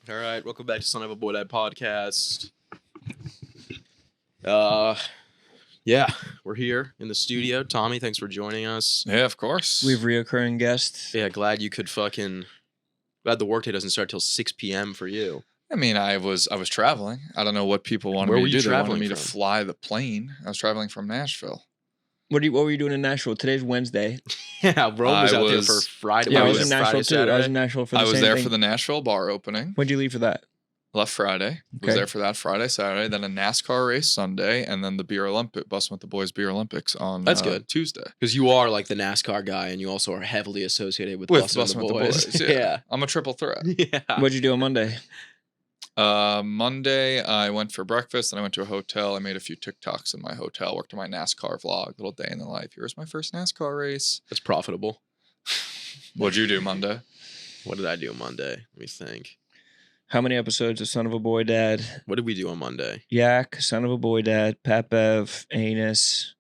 All right, welcome back to Son of a Boy Dad podcast. Yeah, we're here in the studio. Tommy, thanks for joining us. Yeah, of course. We have reoccurring guests. Yeah, glad you could glad the workday doesn't start till 6 p.m. for you. I mean, I was traveling. I don't know what people wanted Where me were to you do. They wanted traveling me to from? fly the plane. I was traveling from Nashville. What were you doing in Nashville? Today's Wednesday. Yeah, Rome was I out there was- for Friday. Yeah, I what was was in it, Nashville Friday, too. I was Saturday? in Nashville for the I was same there thing. for the Nashville bar opening. When'd you leave for that? Left Friday. Was Okay. there for that Friday, Saturday. Then a NASCAR race Sunday, and then the busing with the boys beer Olympics on That's good. Tuesday. Because you are like the NASCAR guy, and you also are heavily associated with With Bussin' Bussin' the with the Boys. Boys, Yeah. I'm a triple threat. Yeah. What'd you do on Monday? Monday, I went for breakfast, and I went to a hotel. I made a few TikToks in my hotel, worked on my NASCAR vlog, little day in the life. Here's my first NASCAR race. That's profitable. What'd you do Monday? What did I do on Monday? Let me think. How many episodes of Son of a Boy Dad? What did we do on Monday? Yak, Son of a Boy Dad, Pat Bev, Anus.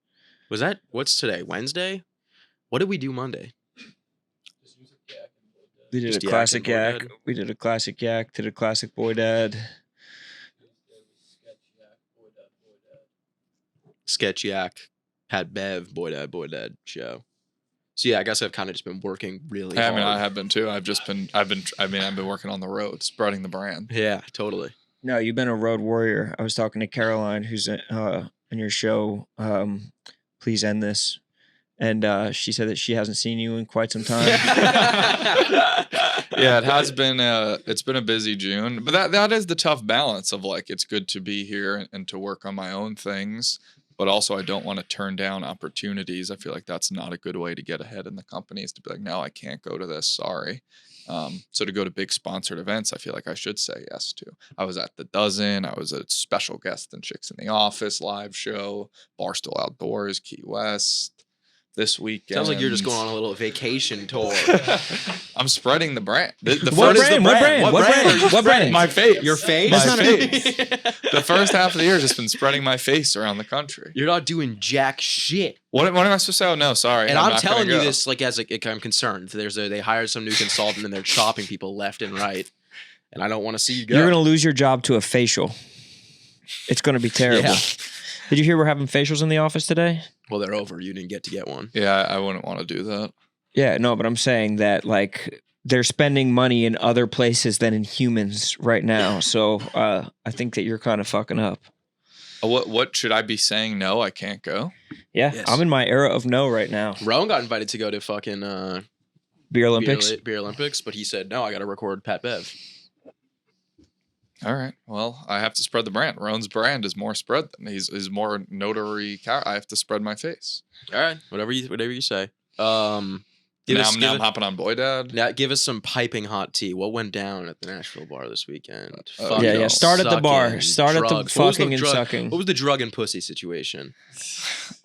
What's today? Wednesday? What did we do Monday? We did Just a Yak classic and Boy Yak. Dad? We did a classic Yak. Did a classic Boy Dad. Sketch Yak, Pat Bev, Boy Dad show. So yeah, I guess I've kind of just been working really I hard. mean, I have been too. I've been working on the road, spreading the brand. Yeah, totally. No, you've been a road warrior. I was talking to Caroline, who's in your show. Please end this. And she said that she hasn't seen you in quite some time. Yeah, it has been. It's been a busy June, but that is the tough balance of like it's good to be here and to work on my own things, but also I don't want to turn down opportunities. I feel like that's not a good way to get ahead in the company is to be like, no, I can't go to this. Sorry. So to go to big sponsored events, I feel like I should say yes to. I was at the Dozen. I was a special guest in Chicks in the Office live show, Barstool Outdoors, Key West. This weekend. Sounds like you're just going on a little vacation tour. I'm spreading the brand. The What first- brand? What brand? What brand? What brand? My face. Your face? My That's not face. The first half of the year has just been spreading my face around the country. You're not doing jack shit. What am I supposed to say? Oh, no, sorry. And I'm I'm not gonna telling you go. this like as I'm concerned. They hired some new consultant and they're chopping people left and right. And I don't want to see you go. You're going to lose your job to a facial. It's going to be terrible. Yeah. Did you hear we're having facials in the office today? Well, they're over. You didn't get to get one. Yeah, I wouldn't want to do that. Yeah, no, but I'm saying that like they're spending money in other places than in humans right now. So I think that you're kind of fucking up. What should I be saying? No, I can't go. Yeah, Yes. I'm in my era of no right now. Rowan got invited to go to fucking Beer Olympics. Beer Olympics, but he said, no, I got to record Pat Bev. All right. Well, I have to spread the brand. Roan's brand is more spread than he's more notary. I have to spread my face. All right. Whatever you say. Now I'm hopping on Boy Dad. Now, give us some piping hot tea. What went down at the Nashville bar this weekend? Yeah. Start at the bar. Sucking, Start at the drugs. What was fucking and drug- sucking. What was the drug and pussy situation?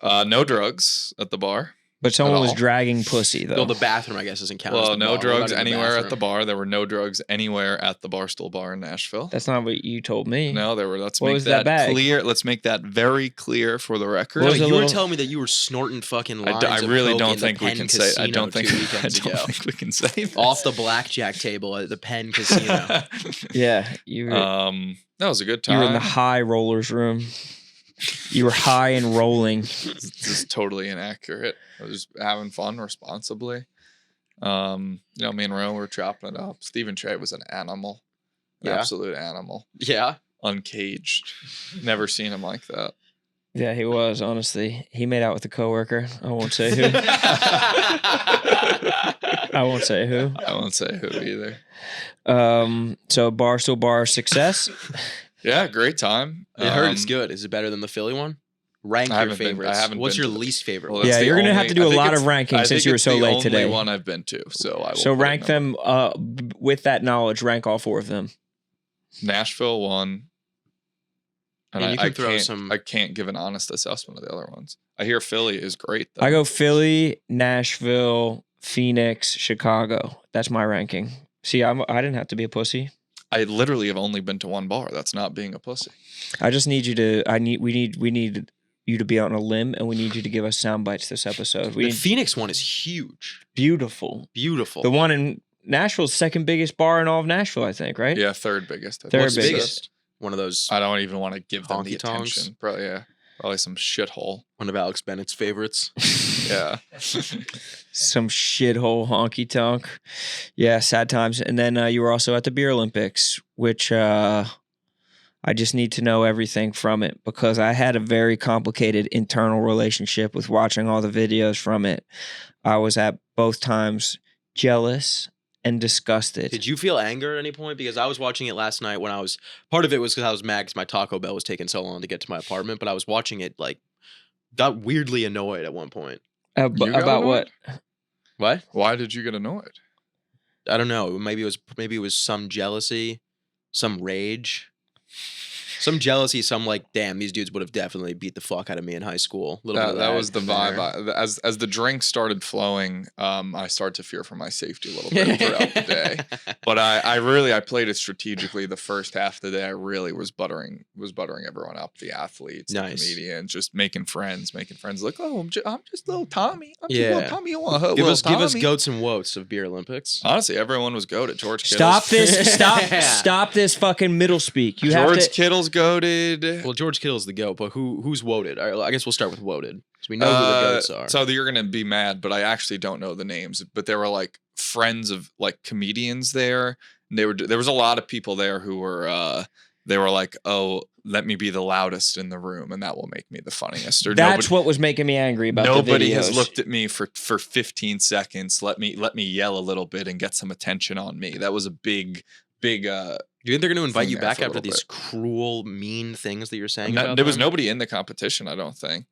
No drugs at the bar. But someone at was all. dragging pussy though. Well, the bathroom, I guess, isn't counted. as Well, the no bar. What drugs about in the anywhere at the bathroom? bar. There were no drugs anywhere at the Barstool bar in Nashville. That's not what you told me. No, there were. Let's What make was that that bag? clear. Let's make that very clear for the record. What No, was the you were little- telling me that you were snorting fucking lines I of really coke don't in the think we Penn can say. I Casino don't think. 2 I weekends don't ago. think we can say this. Off the blackjack table at the Penn Casino. Yeah, you were. That was a good You time. were in the high rollers room. You were high and rolling. This is totally inaccurate. I was just having fun responsibly. Me and Rowan were chopping it up. Stephen Che was an animal, an Yeah. absolute animal, Yeah. uncaged. Never seen him like that. Yeah, he was, honestly. He made out with a coworker. I won't say who. I won't say who. I won't say who either. So Barstool Bar success. Yeah, great time. I heard it's good. Is it better than the Philly one? Rank I your haven't been- I favorites. haven't What's been your to the- least favorite Well, one? that's Yeah, the you're gonna have only- to do I a think lot it's- of ranking I since think you were it's so the late only today. one I've been to, so I will. So put it rank number- them with that knowledge. Rank all four of them. Nashville one. And you can throw can't, some- I can't give an honest assessment of the other ones. I hear Philly is great though. I go Philly, Nashville, Phoenix, Chicago. That's my ranking. See, I didn't have to be a pussy. I literally have only been to one bar. That's not being a pussy. I just need you to. We need you to be out on a limb, and we need you to give us sound bites this episode. We The need Phoenix one is huge. beautiful. Beautiful. The one in Nashville's second biggest bar in all of Nashville, I think, right? Yeah, third biggest. I Third What's the biggest. biggest? One of those. I don't even want to give them the Honky tonks? attention. Probably some shithole. One of Alex Bennett's favorites. Yeah. Some shithole honky tonk. Yeah, sad times. And then you were also at the Beer Olympics, which I just need to know everything from it because I had a very complicated internal relationship with watching all the videos from it. I was at both times jealous and disgusted. Did you feel anger at any point? Because I was watching it last night when part of it was because I was mad because my Taco Bell was taking so long to get to my apartment, but I was watching it got weirdly annoyed at one point. You got About what? annoyed? What? Why did you get annoyed? I don't know. Maybe it was some jealousy, some rage. Some jealousy, some damn, these dudes would have definitely beat the fuck out of me in high school. That was the in there. vibe. As the drink started flowing, I started to fear for my safety a little bit throughout the day. But I played it strategically. The first half of the day, I really was buttering everyone up. The athletes, the comedians, just making friends. Like, oh, I'm just little Tommy. I'm just little Tommy. You want to hug give little Tommy? us goats and woats of Beer Olympics. Honestly, everyone was goated. George Kittle's. Stop this fucking middle speak. George Kittle's goated. Well, George Kittle's the goat, but who's woted? I guess we'll start with woted because we know who the goats are. So you're gonna be mad, but I actually don't know the names. But there were friends of comedians there. And there was a lot of people there who were they were like, oh, let me be the loudest in the room, and that will make me the funniest. Or That's what was making me angry about nobody the videos. has looked at me for 15 seconds. Let me yell a little bit and get some attention on me. That was a big. Do you think they're going to invite you back after these bit. cruel, mean things that you're saying? There was nobody in the competition, I don't think.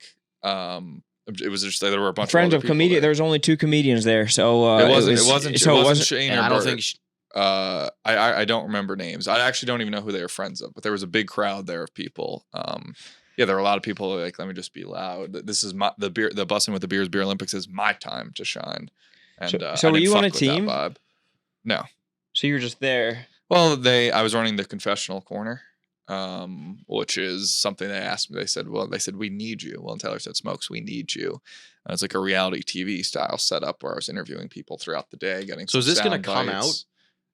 It was just there were a bunch friends of of comedians. There was only 2 comedians there, so it wasn't Shane or I don't Bert. think. I don't remember names. I actually don't even know who they were friends of, but there was a big crowd there of people. Yeah, there were a lot of people let me just be loud. This is the Bussin' with the Beer Olympics is my time to shine. And so were you on a fuck with that team? vibe. No. So you were just there. Well, I was running the confessional corner, which is something they asked me. They said, we need you. Well, and Taylor said, Smokes, we need you. And it's like a reality TV style setup where I was interviewing people throughout the day, getting So is this going to come bites. out?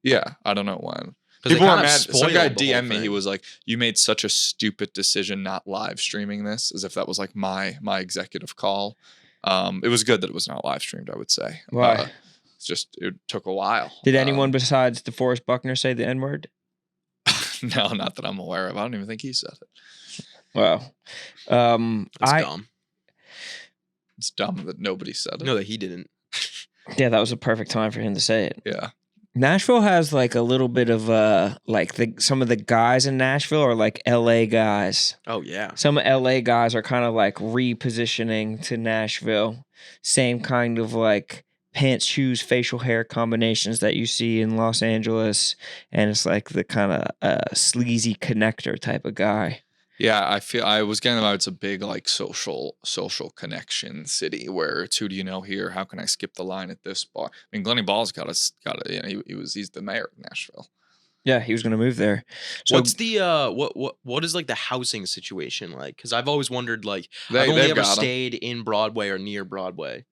Yeah, I don't know when. People were mad. Some guy DM'd DM'd me. He was like, "You made such a stupid decision not live streaming this," as if that was my executive call. It was good that it was not live streamed, I would say. Why? It took a while. Did anyone besides DeForest Buckner say the N-word? No, not that I'm aware of. I don't even think he said it. Wow. That's dumb. It's dumb that nobody said it. No, that he didn't. Yeah, that was a perfect time for him to say it. Yeah. Nashville has a little bit of some of the guys in Nashville are like LA guys. Oh yeah. Some LA guys are kind of repositioning to Nashville. Same kind of pants, shoes, facial hair combinations that you see in Los Angeles, and it's the kind of sleazy connector type of guy. Yeah, I was getting about it's a big social connection city where it's who do you know here? How can I skip the line at this bar? I mean, Glennie Ball's got a he's the mayor of Nashville. Yeah, he was going to move there. So, what's the what is the housing situation like? Because I've always wondered I've only ever stayed in Broadway or near Broadway.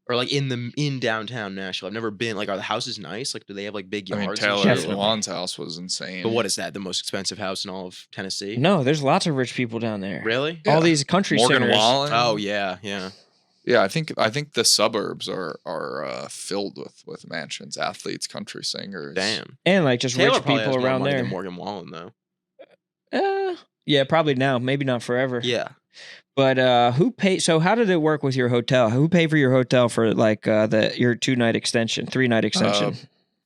Or in downtown Nashville. I've never been. Are the houses nice? Do they have big yards? I mean, Taylor Swan's house was insane. But what is that? The most expensive house in all of Tennessee? No, there's lots of rich people down there. Really? Yeah. All these country Morgan singers. Wallen. Oh yeah, yeah. Yeah, I think the suburbs are filled with mansions, athletes, country singers. Damn. And just Taylor rich people has around more money there. than Morgan Wallen though. Yeah, probably now. Maybe not forever. Yeah. But who paid? So how did it work with your hotel? Who paid for your hotel for your 2-night extension, 3-night extension?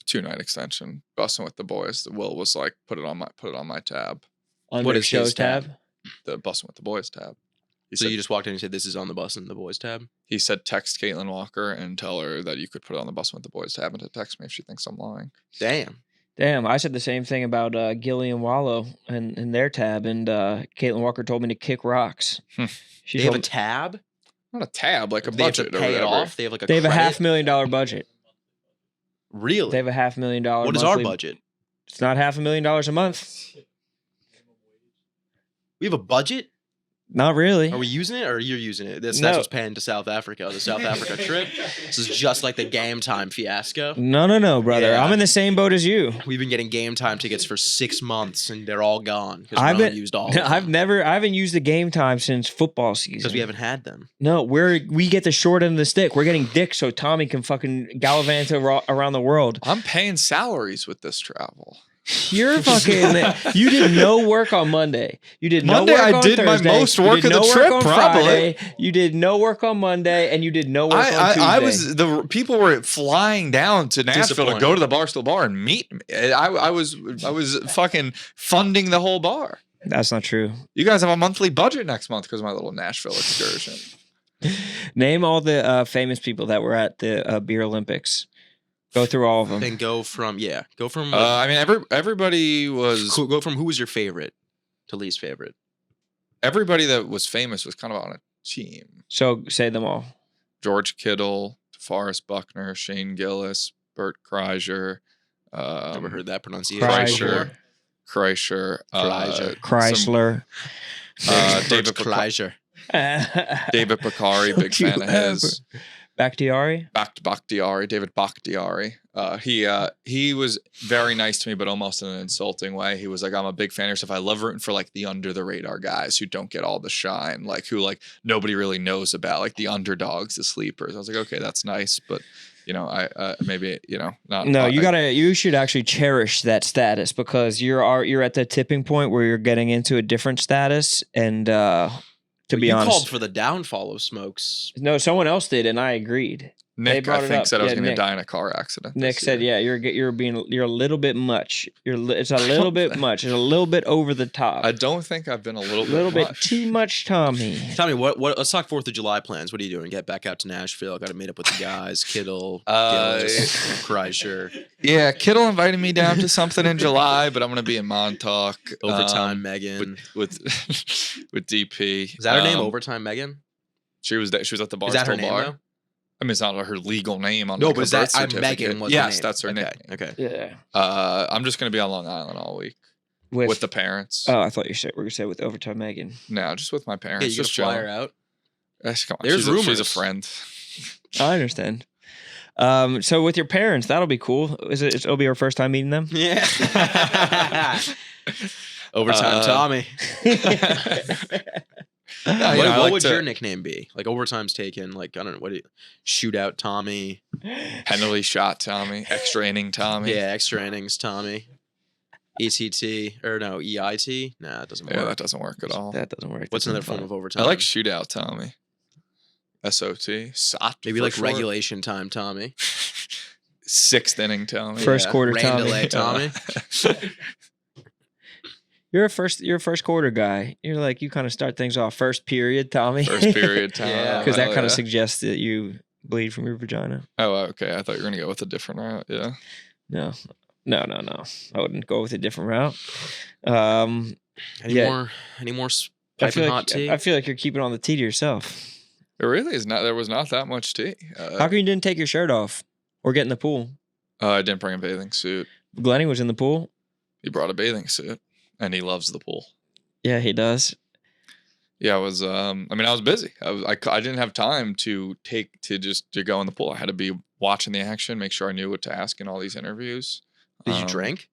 2-night extension. Bussin' with the boys. Will was put it on my tab. Under what is show's his tab? The Bussin' with the boys tab. So you just walked in and said this is on the Bussin' the boys tab? He said text Caitlin Walker and tell her that you could put it on the Bussin' with the boys tab and to text me if she thinks I'm lying. Damn, I said the same thing about Gilly and Wallow and their tab, and Caitlin Walker told me to kick rocks. They have a tab? Not a tab, a they budget. They have to pay it off? They have They have a $500,000 budget. Really? They have a $500,000 What is our budget? It's not $500,000 a month. We have a budget? Not really. Are we using it or you're using it? That's No. what's paying to South Africa. The South Africa trip. This is just like the Game Time fiasco. No, brother. Yeah. I'm in the same boat as you. We've been getting Game Time tickets for 6 months and they're all gone because Ron used all of them. I haven't used the Game Time since football season. Because we haven't had them. No, we get the short end of the stick. We're getting dick so Tommy can fucking gallivant around the world. I'm paying salaries with this travel. You're fucking. You did no work on Monday. You did Monday, no work on I did Thursday. my most work of the no trip, work on probably. Friday. You did no work on Monday, and you did no work on Tuesday. The people were flying down to Nashville to go to the Barstool bar and meet me. I was fucking funding the whole bar. That's not true. You guys have a monthly budget next month because of my little Nashville excursion. Name all the famous people that were at the Beer Olympics. Go through all of them. And go from. I mean, everybody was. Go from who was your favorite to least favorite. Everybody that was famous was kind of on a team. So say them all. George Kittle, DeForest Buckner, Shane Gillis, Bert Kreischer. Never heard that pronunciation. Kreischer. Chrysler. David Kreischer. David Bakari, big fan of his. Bakhtiari? Bakhtiari, David Bakhtiari. He was very nice to me, but almost in an insulting way. He was like, I'm a big fan of your stuff. I love rooting for like the under the radar guys who don't get all the shine, like who like nobody really knows about, like the underdogs, the sleepers. I was like, okay, that's nice, but I maybe not. No, you should actually cherish that status because you're at the tipping point where you're getting into a different status and to be honest, you called for the downfall of Smokes. No, someone else did, and I agreed. Nick, I think, said I was going to die in a car accident. Nick said, "Yeah, you're a little bit much. It's a little bit much. It's a little bit over the top." I don't think I've been a little bit too much, Tommy. Tommy, what? Let's talk 4th of July plans. What are you doing? Get back out to Nashville. Got to meet up with the guys. Kittle, Gillis, Kreischer. Yeah, Kittle invited me down to something in July, but I'm going to be in Montauk. Overtime, Megan with DP. Is that her name? Overtime, Megan. She was at the Barstool Is that her name, bar. though? I mean, it's not her legal name on no, like but her is that birth certificate. Megan was yes, her name. that's her name. Okay. Yeah. I'm just going to be on Long Island all week with the parents. Oh, I thought you were going to say with Overtime Megan. No, just with my parents. Yeah, you just fly her out. Come on, There's rumors. She's a friend. I understand. So with your parents, that'll be cool. It'll be our first time meeting them? Yeah. Overtime Tommy. What would your nickname be? Like Overtime's taken. Like I don't know. Shootout Tommy. Penalty shot Tommy. Extra inning Tommy. Yeah, extra innings Tommy. ECT or no EIT? Nah, that doesn't work. Yeah, that doesn't work at all. That doesn't work. What's another form of overtime? I like shootout Tommy. SOT. SOT. Maybe like short. Regulation time Tommy. 6th inning Tommy. First quarter rain Tommy. Delay Tommy. You're a first quarter guy. You're like you kind of start things off first period, Tommy. First period, Tommy. Yeah, because that kind of suggests that you bleed from your vagina. Oh, okay. I thought you were gonna go with a different route. Yeah. No. I wouldn't go with a different route. Any more piping hot tea? I feel like you're keeping on the tea to yourself. It really is not. There was not that much tea. How come you didn't take your shirt off or get in the pool? I didn't bring a bathing suit. Glennie was in the pool. He brought a bathing suit. And he loves the pool. Yeah, he does. Yeah, I was. I was busy. I didn't have time to go in the pool. I had to be watching the action, make sure I knew what to ask in all these interviews. Did you drink?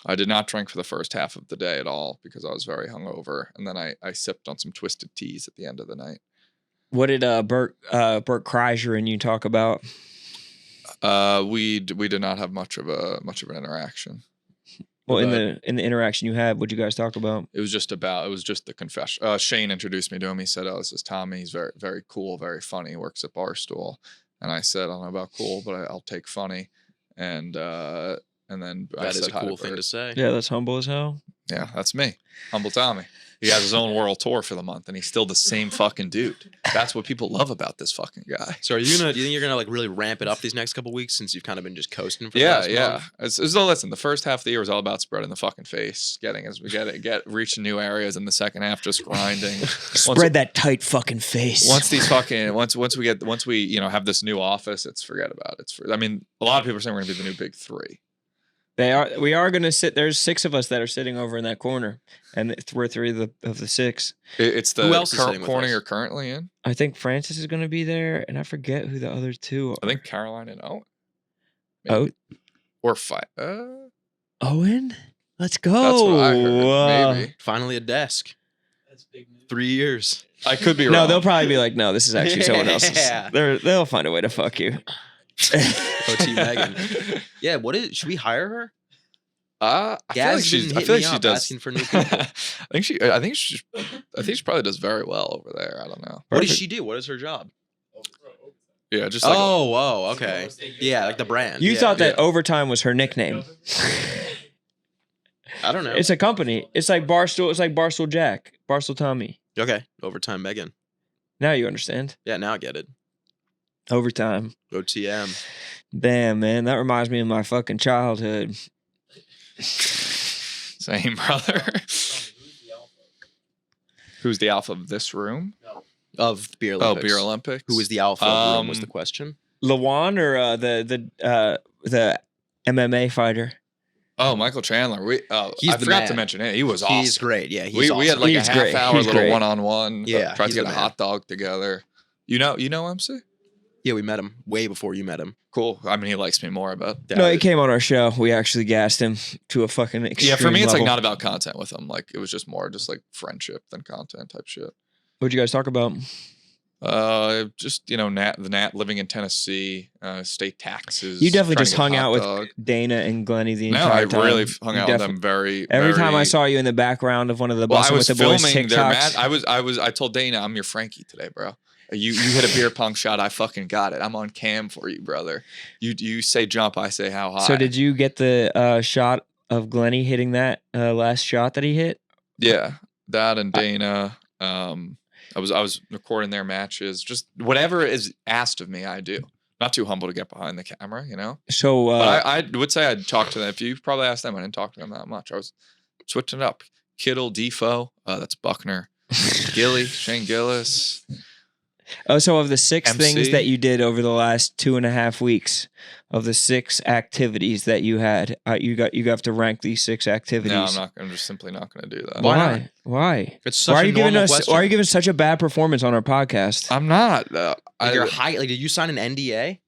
I did not drink for the first half of the day at all because I was very hungover, and then I sipped on some twisted teas at the end of the night. What did Bert Kreischer and you talk about? We did not have much of an interaction. Well, in the interaction you had, what'd you guys talk about? It was just the confession. Shane introduced me to him. He said, "Oh, this is Tommy. He's very, very cool, very funny. He works at Barstool." And I said, "I don't know about cool, but I'll take funny." And then that is a cool thing to say. Yeah, that's humble as hell. Yeah, that's me, humble Tommy. He has his own world tour for the month, and he's still the same fucking dude. That's what people love about this fucking guy. So, do you think you're gonna like really ramp it up these next couple weeks since you've kind of been just coasting for the last month? Listen, the first half of the year was all about spreading the fucking face, reaching new areas, and the second half just grinding. Spread that tight fucking face. Once we have this new office, forget about it. A lot of people are saying we're gonna be the new big 3. We are gonna sit. There's 6 of us that are sitting over in that corner, and we're 3 of the 6. It's the Who else is sitting with corner us? you're currently in. I think Francis is gonna be there, and I forget who the other 2 are. I think Caroline and Owen. Oh, Or Owen. Let's go. That's what I heard. Maybe. Finally a desk. That's big. 3 years. I could be wrong. No, they'll probably be like, no, this is actually someone else's. Yeah. They'll find a way to fuck you. OT Megan. Yeah, should we hire her? I feel like she does. Asking for new people. I think she probably does very well over there. I don't know. What does she do? What is her job? Yeah, just like okay. Yeah, like the brand. You thought that Overtime was her nickname. I don't know. It's a company. It's like Barstool. It's like Barstool Jack, Barstool Tommy. Okay, Overtime Megan. Now you understand. Yeah, now I get it. Overtime. OTM. Damn, man, that reminds me of my fucking childhood. Same, brother. Who's the alpha of this room? Of the Beer Olympics. Oh, Beer Olympics. Who is the alpha of the room was the question. Lawan or the MMA fighter? Oh, Michael Chandler. I forgot to mention him. He was awesome. He's great. Yeah, he's awesome. We had like He's a half-hour little great. one-on-one. Yeah, tried to he's get the a man. hot dog together. You know MC? Yeah, we met him way before you met him. Cool. I mean, he likes me more, but No, he came on our show. We actually gassed him to a fucking extreme yeah. For me, it's like level. not about content with him. Like it was just more just like friendship than content type shit. What'd you guys talk about? Just the Nat living in Tennessee, state taxes. You definitely trying just to get a hung hot out dog. with Dana and Glennie the No, entire time. I really hung out with them very. Every time I very- saw you in the background of one of the Well, I Bustin' was with the Boys filming their match. TikToks. I told Dana, I'm your Frankie today, bro. You hit a beer pong shot, I fucking got it. I'm on cam for you, brother. You say jump, I say how high. So did you get the shot of Glennie hitting that last shot that he hit? Yeah, that and Dana. I was recording their matches. Just whatever is asked of me, I do. Not too humble to get behind the camera, you know. So But I would say I'd talk to them. If you probably asked them, I didn't talk to them that much. I was switching it up. Kittle, Defoe, that's Buckner, Gilly, Shane Gillis. so of the 6 MC? things that you did over the last 2.5 weeks, of the 6 activities that you had, you have to rank these 6 activities. No, I'm not. I'm just simply not going to do that. Why not? Why? It's such Why are a you giving normal us? question. Why are you giving such a bad performance on our podcast? I'm not. You're high. Like, did you sign an NDA?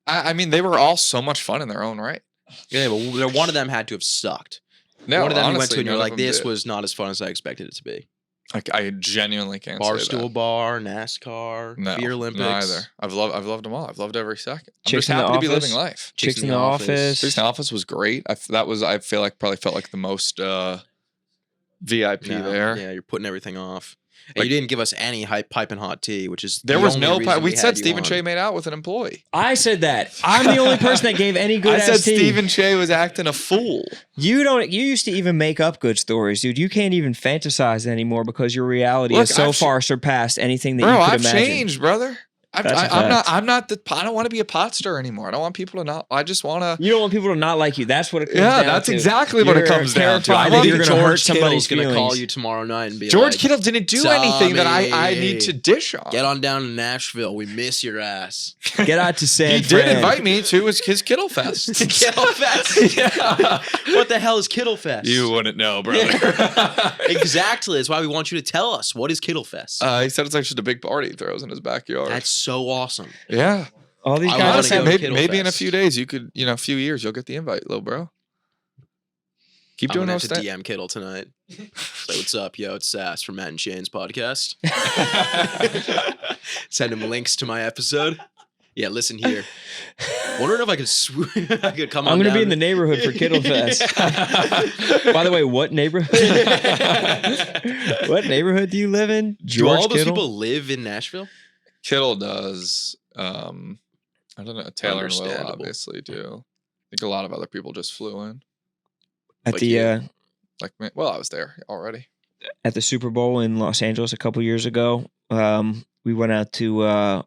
I mean, they were all so much fun in their own right. Yeah, but one of them had to have sucked. No, one of them honestly, you went to and you're none of like, them this did. was not as fun as I expected it to be. Like, I genuinely can't say Barstool that. bar, NASCAR, No, Beer Olympics. neither. I've loved them all. I've loved every second. I'm Chicks just in the happy to be Office? living life. Chicks in the Office. Chicks in the Office was great. I feel like probably felt like the most VIP No, there. Yeah, you're putting everything off. And Like- you didn't give us any piping hot tea, which is There the was only no. reason We had said you Stephen on. Shea made out with an employee. I said that. I'm the only person that gave any good I said ass tea. Stephen Shea was acting a fool. You don't. You used to even make up good stories, dude. You can't even fantasize anymore because your reality Look, has so I've far surpassed anything that Bro, you could I've imagine. changed, brother. That's a I'm not. fact. I'm not the. I don't want to be a pot star anymore. I don't want people to not. I just want to. You don't want people to not like you. That's what it comes Yeah, down that's to. exactly what it You're comes down to. I terrified want that you're the going to hurt George somebody's Kittle's gonna call feelings. you tomorrow night and be George like, Kittle didn't do anything that I Tommy, need to dish on. get on down to Nashville. We miss your ass. Get out to San He Fran. did invite me to his Kittle Fest. Kittle Fest. Yeah. What the hell is Kittle Fest? You wouldn't know, brother. Exactly. That's why we want you to tell us. What is Kittle Fest? He said it's like just a big party he throws in his backyard. That's so awesome. yeah. All these I guys wanna Honestly, go to have. Kittle maybe in a Fest. few days you could, a few years you'll get the invite, little bro. Keep I'm doing gonna those have to things. DM Kittle tonight. Say what's up, yo? It's Sass from Matt and Shane's podcast. Send him links to my episode. Yeah, listen here. Wondering if I could I could come on I'm going to down be in the neighborhood for Kittle Fest. By the way, what neighborhood? What neighborhood do you live in? Do George all those Kittle? people live in Nashville? Kittle does. I don't know. Taylor and Will Understandable. obviously do. I think a lot of other people just flew in. At Like the you. Like, well, I was there already. At the Super Bowl in Los Angeles a couple years ago, we went out to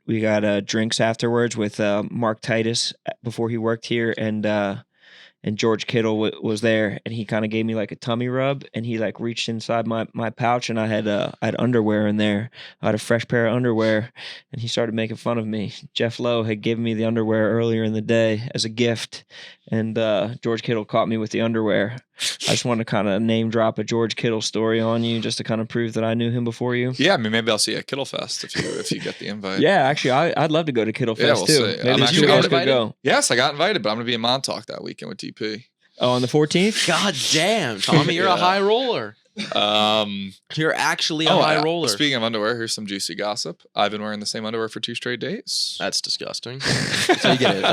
we got drinks afterwards with Mark Titus before he worked here, and and George Kittle was there, and he kind of gave me like a tummy rub, and he like reached inside my pouch, and I had underwear in there. I had a fresh pair of underwear, and he started making fun of me. Jeff Lowe had given me the underwear earlier in the day as a gift, and George Kittle caught me with the underwear. I just want to kind of name drop a George Kittle story on you, just to kind of prove that I knew him before you. Yeah, I mean, maybe I'll see you at Kittle Fest if you get the invite. Yeah, actually, I'd love to go to Kittle Fest we'll too. See. Maybe you guys could go. Yes, I got invited, but I'm gonna be in Montauk that weekend with DP. Oh, on the 14th? God damn, Tommy, you're a high roller. You're actually a high roller. Speaking of underwear, here's some juicy gossip. I've been wearing the same underwear for 2 straight days. That's disgusting. That's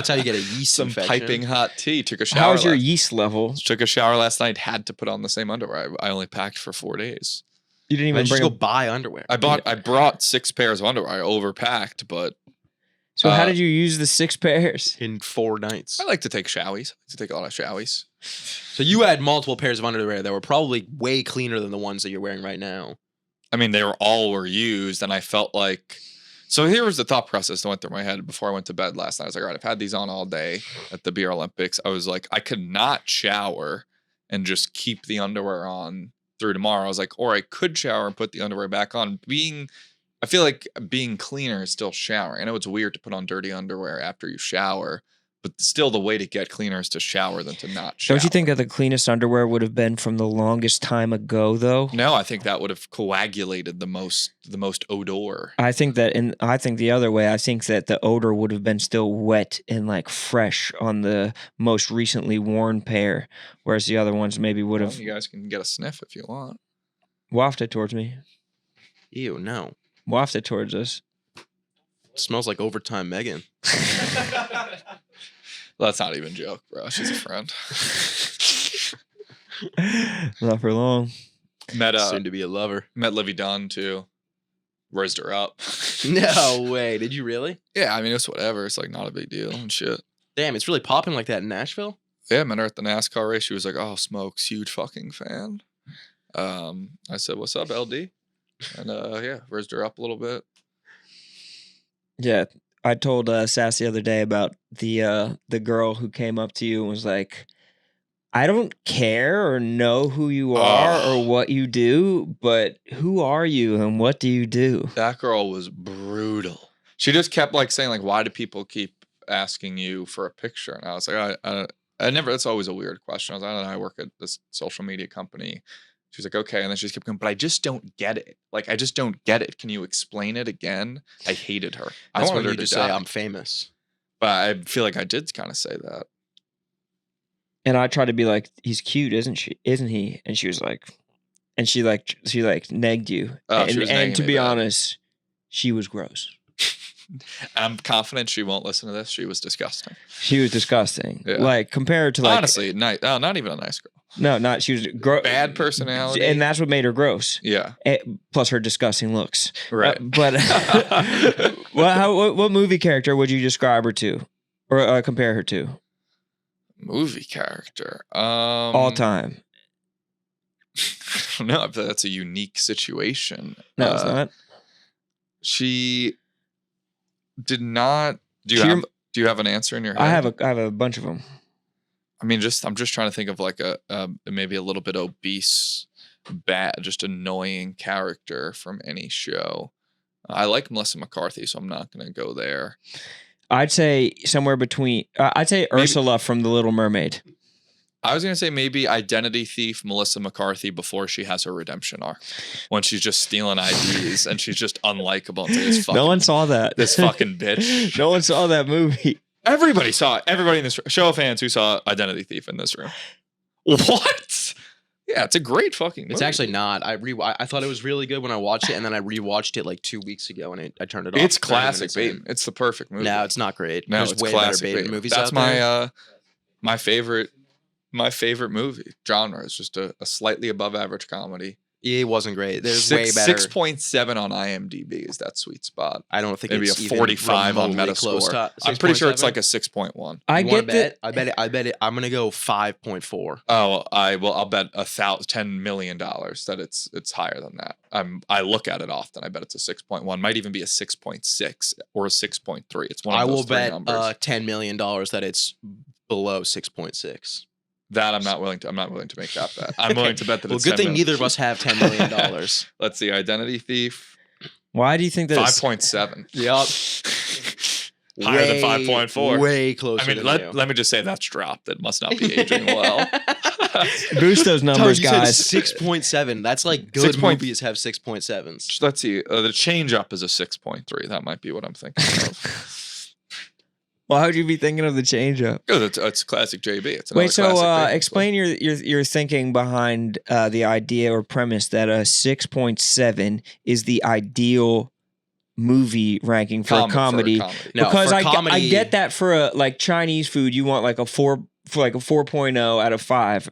how you get a yeast Some infection. piping hot tea. Took a shower. How's your yeast level? Took a shower last night. Had to put on the same underwear. I only packed for 4 days. You didn't even just go buy underwear. I brought 6 pairs of underwear. I overpacked, but. So how did you use the 6 pairs? In 4 nights. I like to take showies. I like to take a lot of showies. So you had multiple pairs of underwear that were probably way cleaner than the ones that you're wearing right now. I mean, they were used, and I felt like. So here was the thought process that went through my head before I went to bed last night. I was like, all right, I've had these on all day at the Beer Olympics. I was like, I could not shower and just keep the underwear on through tomorrow. I was like, or I could shower and put the underwear back on. I feel like being cleaner is still showering. I know it's weird to put on dirty underwear after you shower, but still the way to get cleaner is to shower than to not shower. Don't you think that the cleanest underwear would have been from the longest time ago, though? No, I think that would have coagulated the most odor. I think that, and I think the other way, I think that the odor would have been still wet and like fresh on the most recently worn pair, whereas the other ones maybe would have. Well, you guys can get a sniff if you want. Waft it towards me. Ew, no. Waft it towards us. It smells like overtime Megan. Well, that's not even a joke, bro. She's a friend. Not for long. Soon to be a lover. Met Livy Dunn too. Raised her up. No way. Did you really? Yeah, I mean, it's whatever. It's like not a big deal and shit. Damn, it's really popping like that in Nashville? Yeah, met her at the NASCAR race. She was like, oh, Smokes, huge fucking fan. I said, what's up, LD? And yeah, raised her up a little bit. Yeah, I told Sass the other day about the girl who came up to you and was like, I don't care or know who you are or what you do, but who are you and what do you do? That girl was brutal. She just kept like saying like, why do people keep asking you for a picture? And I was like, I never, that's always a weird question. I was like, I work at this social media company. She was like, okay. And then she just kept going, but I just don't get it. Like, I just don't get it. Can you explain it again? I hated her. I wanted wanted her you to say I'm famous. But I feel like I did kind of say that. And I tried to be like, he's cute, isn't he? And she was like, and she negged you. Oh, and to be honest, she was gross. I'm confident she won't listen to this. She was disgusting. She was disgusting. Yeah. Like compared to like honestly, nice. Oh, not even a nice girl. No, she was bad personality, and that's what made her gross. Yeah. Plus her disgusting looks. Right. But what movie character would you describe her to, or compare her to? Movie character. All time. No, that's a unique situation. No, it's not. She did not. Do you have an answer in your head? I have a bunch of them. I mean, I'm just trying to think of like a maybe a little bit obese, bad, just annoying character from any show. I like Melissa McCarthy, so I'm not going to go there. I'd say somewhere between. I'd say Ursula from The Little Mermaid. I was going to say maybe identity thief Melissa McCarthy before she has her redemption arc. When she's just stealing IDs and she's just unlikable. And this fucking, no one saw that. This fucking bitch. No one saw that movie. Everybody saw it. Everybody in this show of fans who saw Identity Thief in this room. What? Yeah, it's a great fucking movie. It's actually not. I thought it was really good when I watched it, and then I rewatched it like 2 weeks ago, and I turned it off. It's classic bait. It's the perfect movie. No, it's not great. No, There's it's way classic better bait movies That's out there. my favorite movie genre. Is just a slightly above average comedy. It wasn't great. There's way better. 6.7 on IMDb is that sweet spot. I don't think maybe it's a 45 on Metascore. I'm pretty sure it's like a 6.1. I get that. I bet it. I'm gonna go 5.4. Oh, I'll bet $10 million that it's higher than that. I look at it often. I bet it's a 6.1. Might even be a 6.6 or a 6.3. It's one of those three numbers. I will bet $10 million that it's below 6.6. That I'm not willing to make that bet. I'm willing to bet that it's good 10 thing million. neither of us have $10 million. Let's see. Identity Thief. Why do you think that? 5.7. Yup. Higher than 5.4. Way closer. I mean, let me just say that's dropped. It must not be aging well. Boost those numbers, guys. 6.7. That's like good movies have 6.7s. Let's see. The Change Up is a 6.3. That might be what I'm thinking of. Why would you be thinking of The Change Up? It's classic JB. It's Wait, so explain your thinking behind the idea or premise that a 6.7 is the ideal movie ranking for a comedy. Because I get that for a like Chinese food, you want like a 4.0 out of 5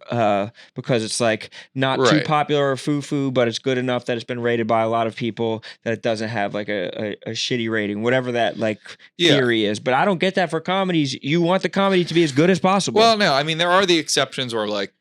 because it's like not too popular or foo-foo, but it's good enough that it's been rated by a lot of people that it doesn't have like a shitty rating, whatever that like theory is. But I don't get that for comedies. You want the comedy to be as good as possible. Well, no, I mean, there are the exceptions where like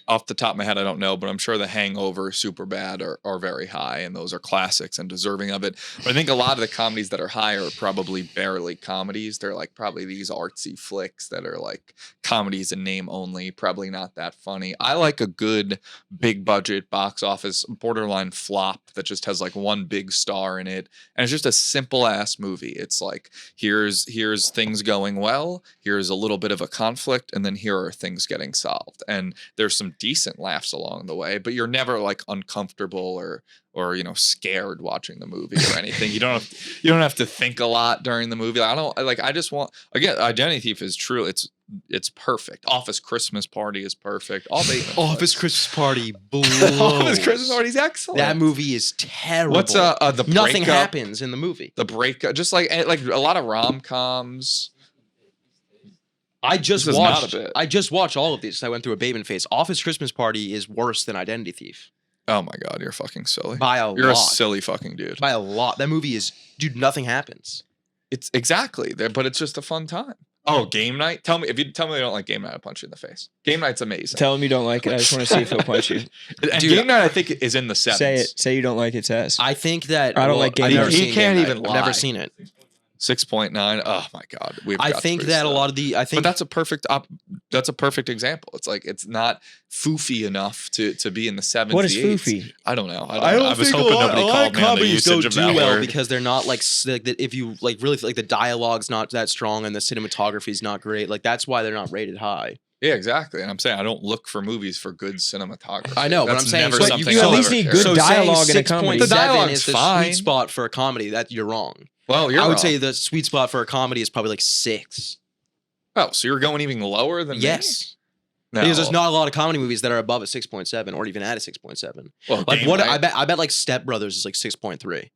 off the top of my head, I don't know, but I'm sure The Hangover, Superbad are very high, and those are classics and deserving of it. But I think a lot of the comedies that are high are probably barely comedies. They're like probably these artsy flicks that are like comedies in name only, probably not that funny. I like a good big budget box office borderline flop that just has like one big star in it, and it's just a simple ass movie. It's like here's things going well, here's a little bit of a conflict, and then here are things getting solved, and there's some decent laughs along the way, but you're never like uncomfortable or scared watching the movie or anything. You don't have to think a lot during the movie. I just want, again, Identity Thief is true. It's perfect. Office Christmas Party is perfect. Office Christmas Party blows. Office Christmas Party is excellent. That movie is terrible. What's the Breakup? Nothing happens in the movie. The Breakup, just like a lot of rom-coms. I just watched all of these. I went through a baby phase. Office Christmas Party is worse than Identity Thief. Oh my God, you're fucking silly. By a lot. You're a silly fucking dude. By a lot. That movie is, dude, nothing happens. It's exactly there, but it's just a fun time. Oh, Game Night? If you tell me you don't like Game Night, I'll punch you in the face. Game Night's amazing. Tell him you don't like it. I just want to see if he'll punch you. And dude, Game Night, I think, is in the 7s. Say it. Say you don't like it, Tess. I think that I don't like Game Night. He can't even lie. I've never seen it. 6.9. Oh my God. I think that a lot of the but that's a perfect example. It's like it's not foofy enough to be in the 7s. What is foofy? I don't know. I was hoping nobody called me on the usage of that word because they're not like if you like really like the dialogue's not that strong and the cinematography is not great. Like that's why they're not rated high. Yeah, exactly. And I'm saying I don't look for movies for good cinematography. I know, but I'm saying you at least need good dialogue in a comedy. The dialogue is the sweet spot for a comedy. That you're wrong. Well, I would say the sweet spot for a comedy is probably like 6. Oh, so you're going even lower than yes. Me? No. Because there's not a lot of comedy movies that are above a 6.7 or even at a 6.7. Well, like what I bet like Step Brothers is like 6.3.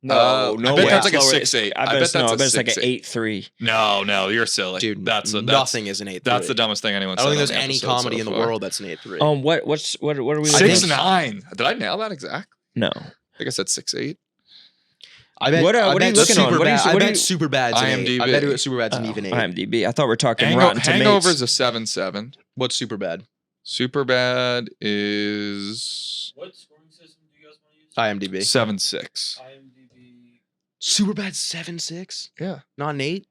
No, I bet that's like a 6.8. I bet it's like an 8.3. No, you're silly, dude. Nothing is an 8.3. That's the dumbest thing anyone's said. I don't think there's any comedy in the world that's an 8.3. What are we? 6.9. Did I nail that exactly? No. I think I said 6.8. I bet. What are you looking on? I bet Superbad's an IMDb. 8. I bet Superbad's an even 8. IMDb. I thought we're talking Rotten Tomatoes. Hangover's a 7.7. What's Superbad? Superbad is. What scoring system do you guys want to use? IMDb. 7.6. IMDb. Superbad's 7.6. Yeah. Not an 8.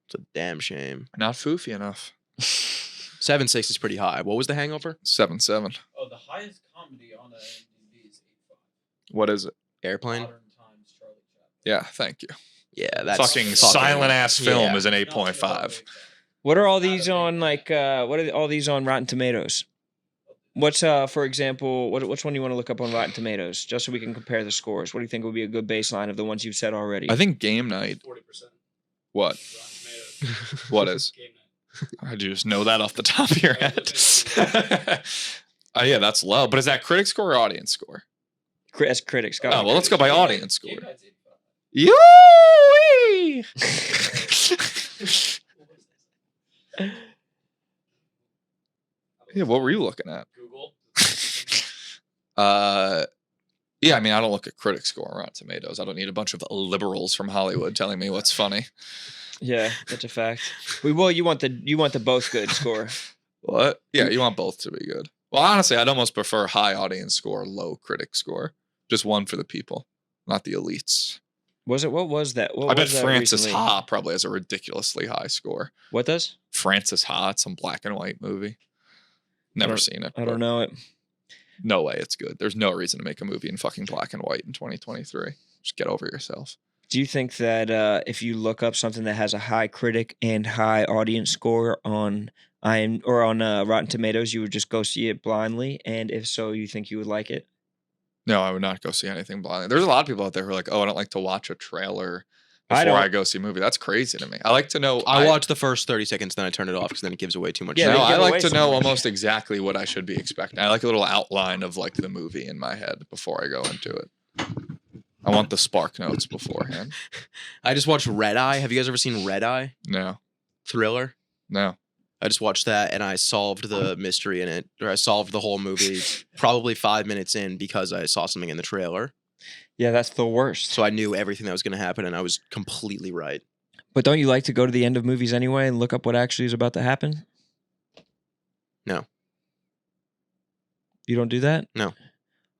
It's a damn shame. Not foofy enough. 7.6 is pretty high. What was The Hangover? 7.7. Oh, the highest comedy on IMDb is 8.5. What is it? Airplane. Modern Times, Charlie Chaplin. Yeah, thank you. Yeah, that's fucking silent ass film is an 8.5. What are all these on what are all these on Rotten Tomatoes? What's for example, which one do you want to look up on Rotten Tomatoes just so we can compare the scores? What do you think would be a good baseline of the ones you've said already? I think Game Night. 40%. What? What is? Game Night. I just know that off the top of your head. Yeah, that's low. But is that critic score or audience score? As critics. Oh, well, let's go by audience score. Game Night's 8.5. Yoo-wee! Yeah, what were you looking at? Google. Yeah, I mean, I don't look at critic score on Rotten Tomatoes. I don't need a bunch of liberals from Hollywood telling me what's funny. Yeah, that's a fact. You want the both good score. What? Yeah, you want both to be good. Well, honestly, I'd almost prefer high audience score, low critic score. Just one for the people, not the elites. Was it? What was that? I bet Francis Ha probably has a ridiculously high score. What does? Francis Ha, some black and white movie. Never seen it. I don't know it. No way it's good. There's no reason to make a movie in fucking black and white in 2023. Just get over yourself. Do you think that if you look up something that has a high critic and high audience score on Rotten Tomatoes, you would just go see it blindly? And if so, you think you would like it? No, I would not go see anything blindly. There's a lot of people out there who are like, oh, I don't like to watch a trailer before I go see a movie. That's crazy to me. I like to know. I watch the first 30 seconds, then I turn it off because then it gives away too much. Yeah, no, I like to know almost exactly what I should be expecting. I like a little outline of like the movie in my head before I go into it. I want the spark notes beforehand. I just watched Red Eye. Have you guys ever seen Red Eye? No. Thriller? No. I just watched that and I solved the mystery in it, or I solved the whole movie probably 5 minutes in because I saw something in the trailer. Yeah, that's the worst. So I knew everything that was going to happen and I was completely right. But don't you like to go to the end of movies anyway and look up what actually is about to happen? No. You don't do that? No.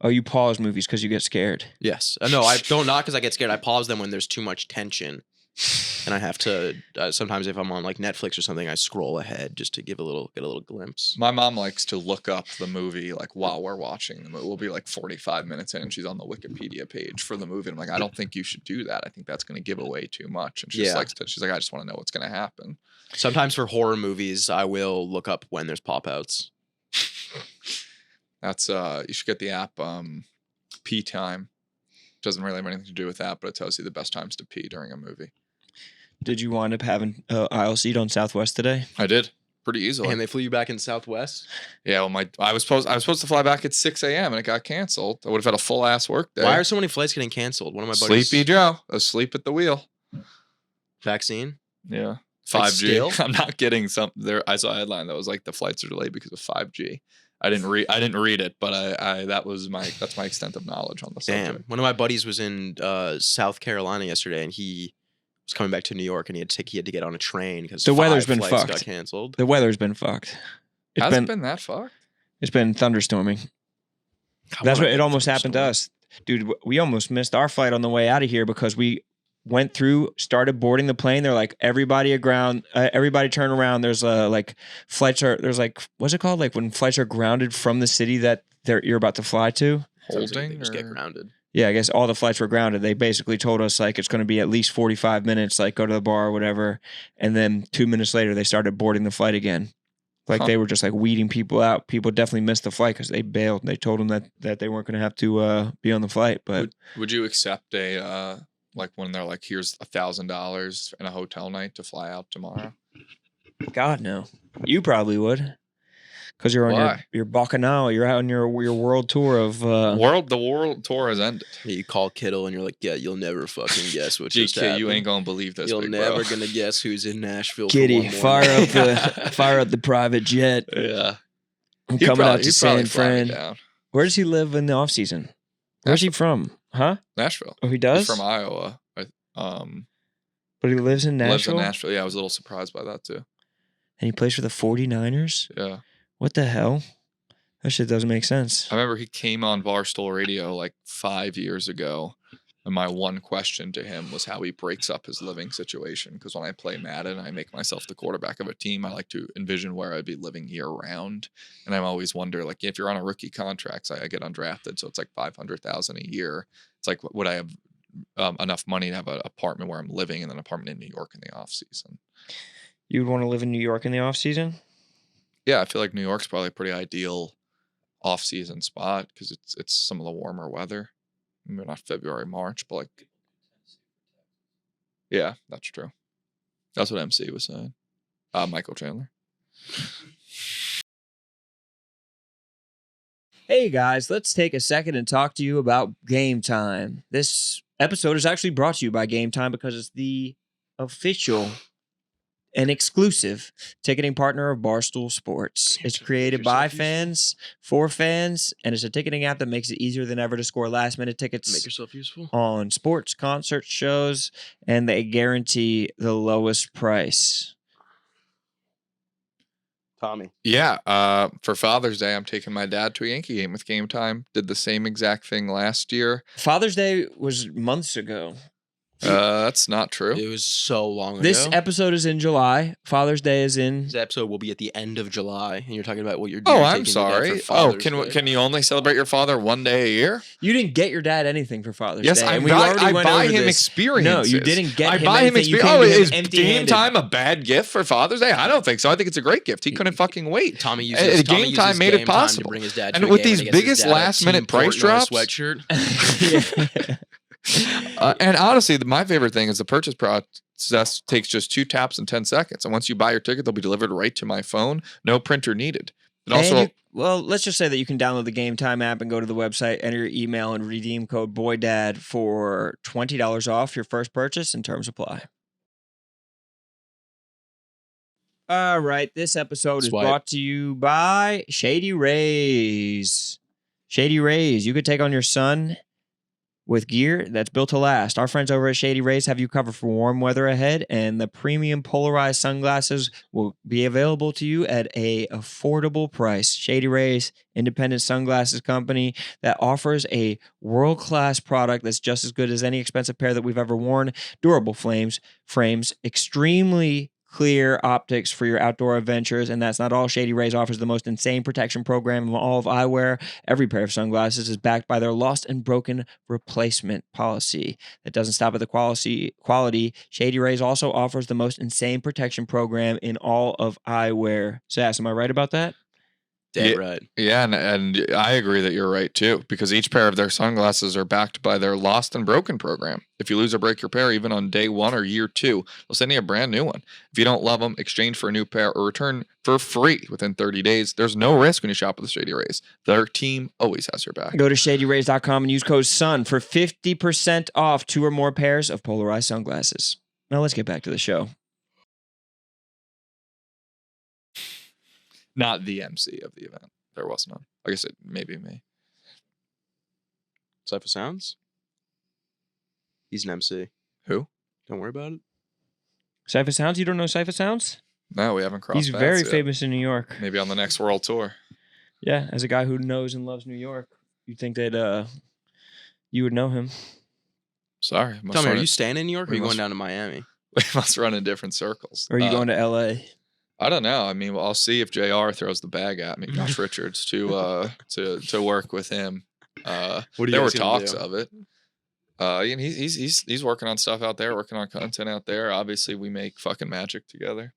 Oh, you pause movies because you get scared. Yes. No, I don't, not because I get scared. I pause them when there's too much tension. And I have to, sometimes if I'm on like Netflix or something, I scroll ahead just to get a little glimpse. My mom likes to look up the movie like while we're watching the movie. We'll be like 45 minutes in and she's on the Wikipedia page for the movie. And I'm like, I don't think you should do that. I think that's going to give away too much. And she's like, I just want to know what's going to happen. Sometimes for horror movies, I will look up when there's pop-outs. That's you should get the app Pee Time. Doesn't really have anything to do with that, but it tells you the best times to pee during a movie. Did you wind up having aisle seat on Southwest today? I did. Pretty easily. And they flew you back in Southwest? Yeah, well, I was supposed to fly back at 6 a.m. and it got canceled. I would have had a full ass work day. Why are so many flights getting canceled? One of my buddies. Sleepy Joe, asleep at the wheel. Vaccine? Yeah. Like 5G. still? I'm not getting some there. I saw a headline that was like the flights are delayed because of 5G. I didn't read it, but that's my extent of knowledge on the subject. Damn. One of my buddies was in South Carolina yesterday and he was coming back to New York and he had to get on a train because the weather's been flights fucked. got canceled. The weather's been fucked. Has it been that fucked? It's been thunderstorming. That's what it almost happened to us. Dude, we almost missed our flight on the way out of here because we went through, started boarding the plane. They're like, everybody aground, everybody turn around. There's flights are, there's like, what's it called? Like when flights are grounded from the city that you're about to fly to. Holding? They just get grounded. Yeah, I guess all the flights were grounded. They basically told us like it's going to be at least 45 minutes, like go to the bar or whatever. And then 2 minutes later, they started boarding the flight again. Like they were just like weeding people out. People definitely missed the flight because they bailed. They told them that they weren't going to have to be on the flight. But would you accept a like when they're like, here's $1,000 in a hotel night to fly out tomorrow? God no, you probably would. Because you're on your Bacchanal, you're out on your world tour of the world tour has ended. Yeah, you call Kittle and you're like, yeah, you'll never fucking guess what just happened. You ain't gonna believe this. You're never gonna guess who's in Nashville. Kitty, fire up the private jet. Yeah, I'm coming out to San Fran. Where does he live in the off season? Where's he from? Huh? Nashville. Oh, he does. He's from Iowa. But he lives in Nashville. Lives in Nashville. Yeah, I was a little surprised by that too. And he plays for the 49ers. Yeah. What the hell? That shit doesn't make sense. I remember he came on Barstool Radio like 5 years ago. And my one question to him was how he breaks up his living situation. Because when I play Madden, I make myself the quarterback of a team. I like to envision where I'd be living year round. And I always wonder, like, if you're on a rookie contract, I get undrafted. So it's like $500,000 a year. It's like, would I have enough money to have an apartment where I'm living and an apartment in New York in the off season? You would want to live in New York in the off season? Yeah, I feel like New York's probably a pretty ideal off-season spot because it's some of the warmer weather. Maybe not February, March, but like, yeah, that's true. That's what MC was saying. Michael Chandler. Hey guys, let's take a second and talk to you about Game Time. This episode is actually brought to you by Game Time because it's the official and exclusive ticketing partner of Barstool Sports. It's created by fans, for fans, and it's a ticketing app that makes it easier than ever to score last-minute tickets. Make yourself useful. On sports, concerts, shows, and they guarantee the lowest price. Tommy. Yeah, for Father's Day, I'm taking my dad to a Yankee game with Game Time. Did the same exact thing last year. Father's Day was months ago. That's not true. It was so long ago. This episode is in July. Father's Day is in. This episode will be at the end of July, and you're talking about what you're Oh, doing. I'm sorry. Oh, can you only celebrate your father one day a year? You didn't get your dad anything for Father's Yes, Day. I and we buy, already I went buy over him this. experiences. No, you didn't get him buy him anything. experiences. You Oh, came to him is Game empty-handed. Time a bad gift for Father's Day? I don't think so. I think it's a great gift. He couldn't fucking wait. Tommy uses Game Time made it possible. To bring his dad And to a with game these and he gets his biggest dad a last-minute Team price Portnoy drops- sweatshirt. And honestly, my favorite thing is the purchase process takes just 2 taps and 10 seconds. And once you buy your ticket, they'll be delivered right to my phone. No printer needed. And also, well, let's just say that you can download the Game Time app and go to the website, enter your email, and redeem code BOYDAD for $20 off your first purchase, and terms apply. All right, this episode is brought to you by Shady Rays. Shady Rays, you could take on your son with gear that's built to last. Our friends over at Shady Rays have you covered for warm weather ahead, and the premium polarized sunglasses will be available to you at a affordable price. Shady Rays, independent sunglasses company that offers a world-class product that's just as good as any expensive pair that we've ever worn. Durable frames, extremely clear optics for your outdoor adventures, and that's not all. Shady Rays offers the most insane protection program of all of eyewear. Every pair of sunglasses is backed by their lost and broken replacement policy. That doesn't stop at the quality. Shady Rays also offers the most insane protection program in all of eyewear. Sass, am I right about that? Dead right. Yeah, and I agree that you're right too, because each pair of their sunglasses are backed by their lost and broken program. If you lose or break your pair, even on day 1 or year 2, they'll send you a brand new one. If you don't love them, exchange for a new pair or return for free within 30 days. There's no risk when you shop with Shady Rays. Their team always has your back. Go to shadyrays.com and use code SUN for 50% off 2 or more pairs of polarized sunglasses. Now let's get back to the show. Not the MC of the event. There was none. Like I said, maybe me. Cypher Sounds? He's an MC. Who? Don't worry about it. Cypher Sounds? You don't know Cypher Sounds? No, we haven't crossed He's paths very yet. famous in New York. Maybe on the next world tour. Yeah, as a guy who knows and loves New York, you'd think that you would know him. Sorry. Tell me, are you staying in New York or are you must- going down to Miami? We must run in different circles. Or are you going to L.A.? I don't know. I mean, well, I'll see if JR throws the bag at me, Josh Richards, to work with him. What are you There were guys gonna talks do? of it. And he's working on stuff out there, working on content out there. Obviously, we make fucking magic together.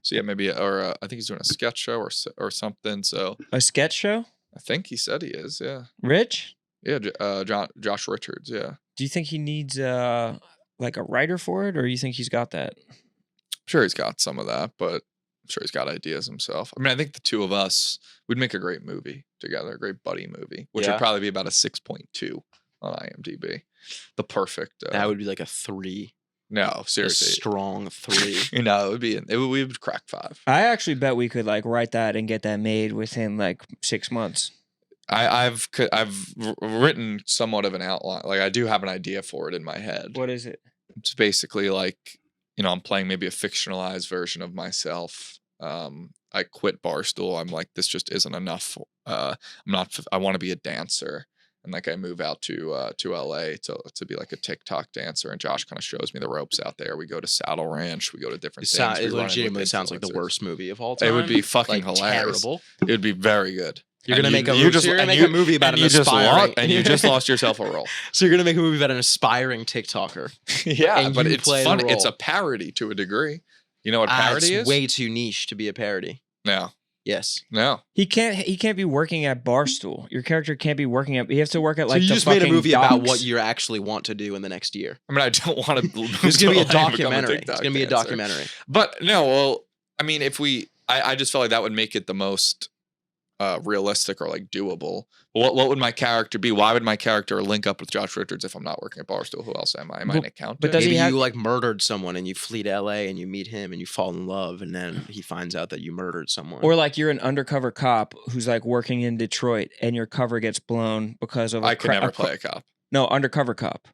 So yeah, maybe I think he's doing a sketch show or something. So A sketch show? I think he said he is. Yeah, Rich? yeah. Josh Richards. Yeah, Do you think he needs like a writer for it, or you think he's got that? I'm sure he's got some of that, but I'm sure he's got ideas himself. I mean, I think the two of us would make a great movie together, a great buddy movie, which would probably be about a 6.2 on IMDb. The perfect. That would be like a 3. No, A seriously. strong 3. No, we would crack 5. I actually bet we could like write that and get that made within like 6 months. I've written somewhat of an outline. Like I do have an idea for it in my head. What is it? It's basically like, I'm playing maybe a fictionalized version of myself. I quit Barstool. I'm like, this just isn't enough. I want to be a dancer. And like I move out to LA to be like a TikTok dancer, and Josh kind of shows me the ropes out there. We go to Saddle Ranch, we go to different things. It we run in with legitimately sounds like the influencers. worst movie of all time. It would be fucking like, hilarious. terrible. It would be very good. You're gonna And make you a movie about an you just aspiring. and you just lost yourself a role. So you're gonna make a movie about an aspiring TikToker. Yeah, And but you it's play the fun. role. It's a parody to a degree. You know what parody It's is? way too niche to be a parody. No, Yes. no. He can't be working at Barstool. Your character can't be working at. He has to work at like. So you the just made a fucking movie about docks. what you actually want to do in the next year. I mean, I don't want to. It's gonna be a documentary. It's gonna be a documentary. But no, well, I mean, I just felt like that would make it the most realistic or like doable. What would my character be? Why would my character link up with Josh Richards if I'm not working at Barstool? Who else am I? Am I an accountant? but does Maybe he have- you like murdered someone and you flee to LA and you meet him and you fall in love and then he finds out that you murdered someone. Or like you're an undercover cop who's like working in Detroit and your cover gets blown because of. I could never play a cop. No, undercover cop.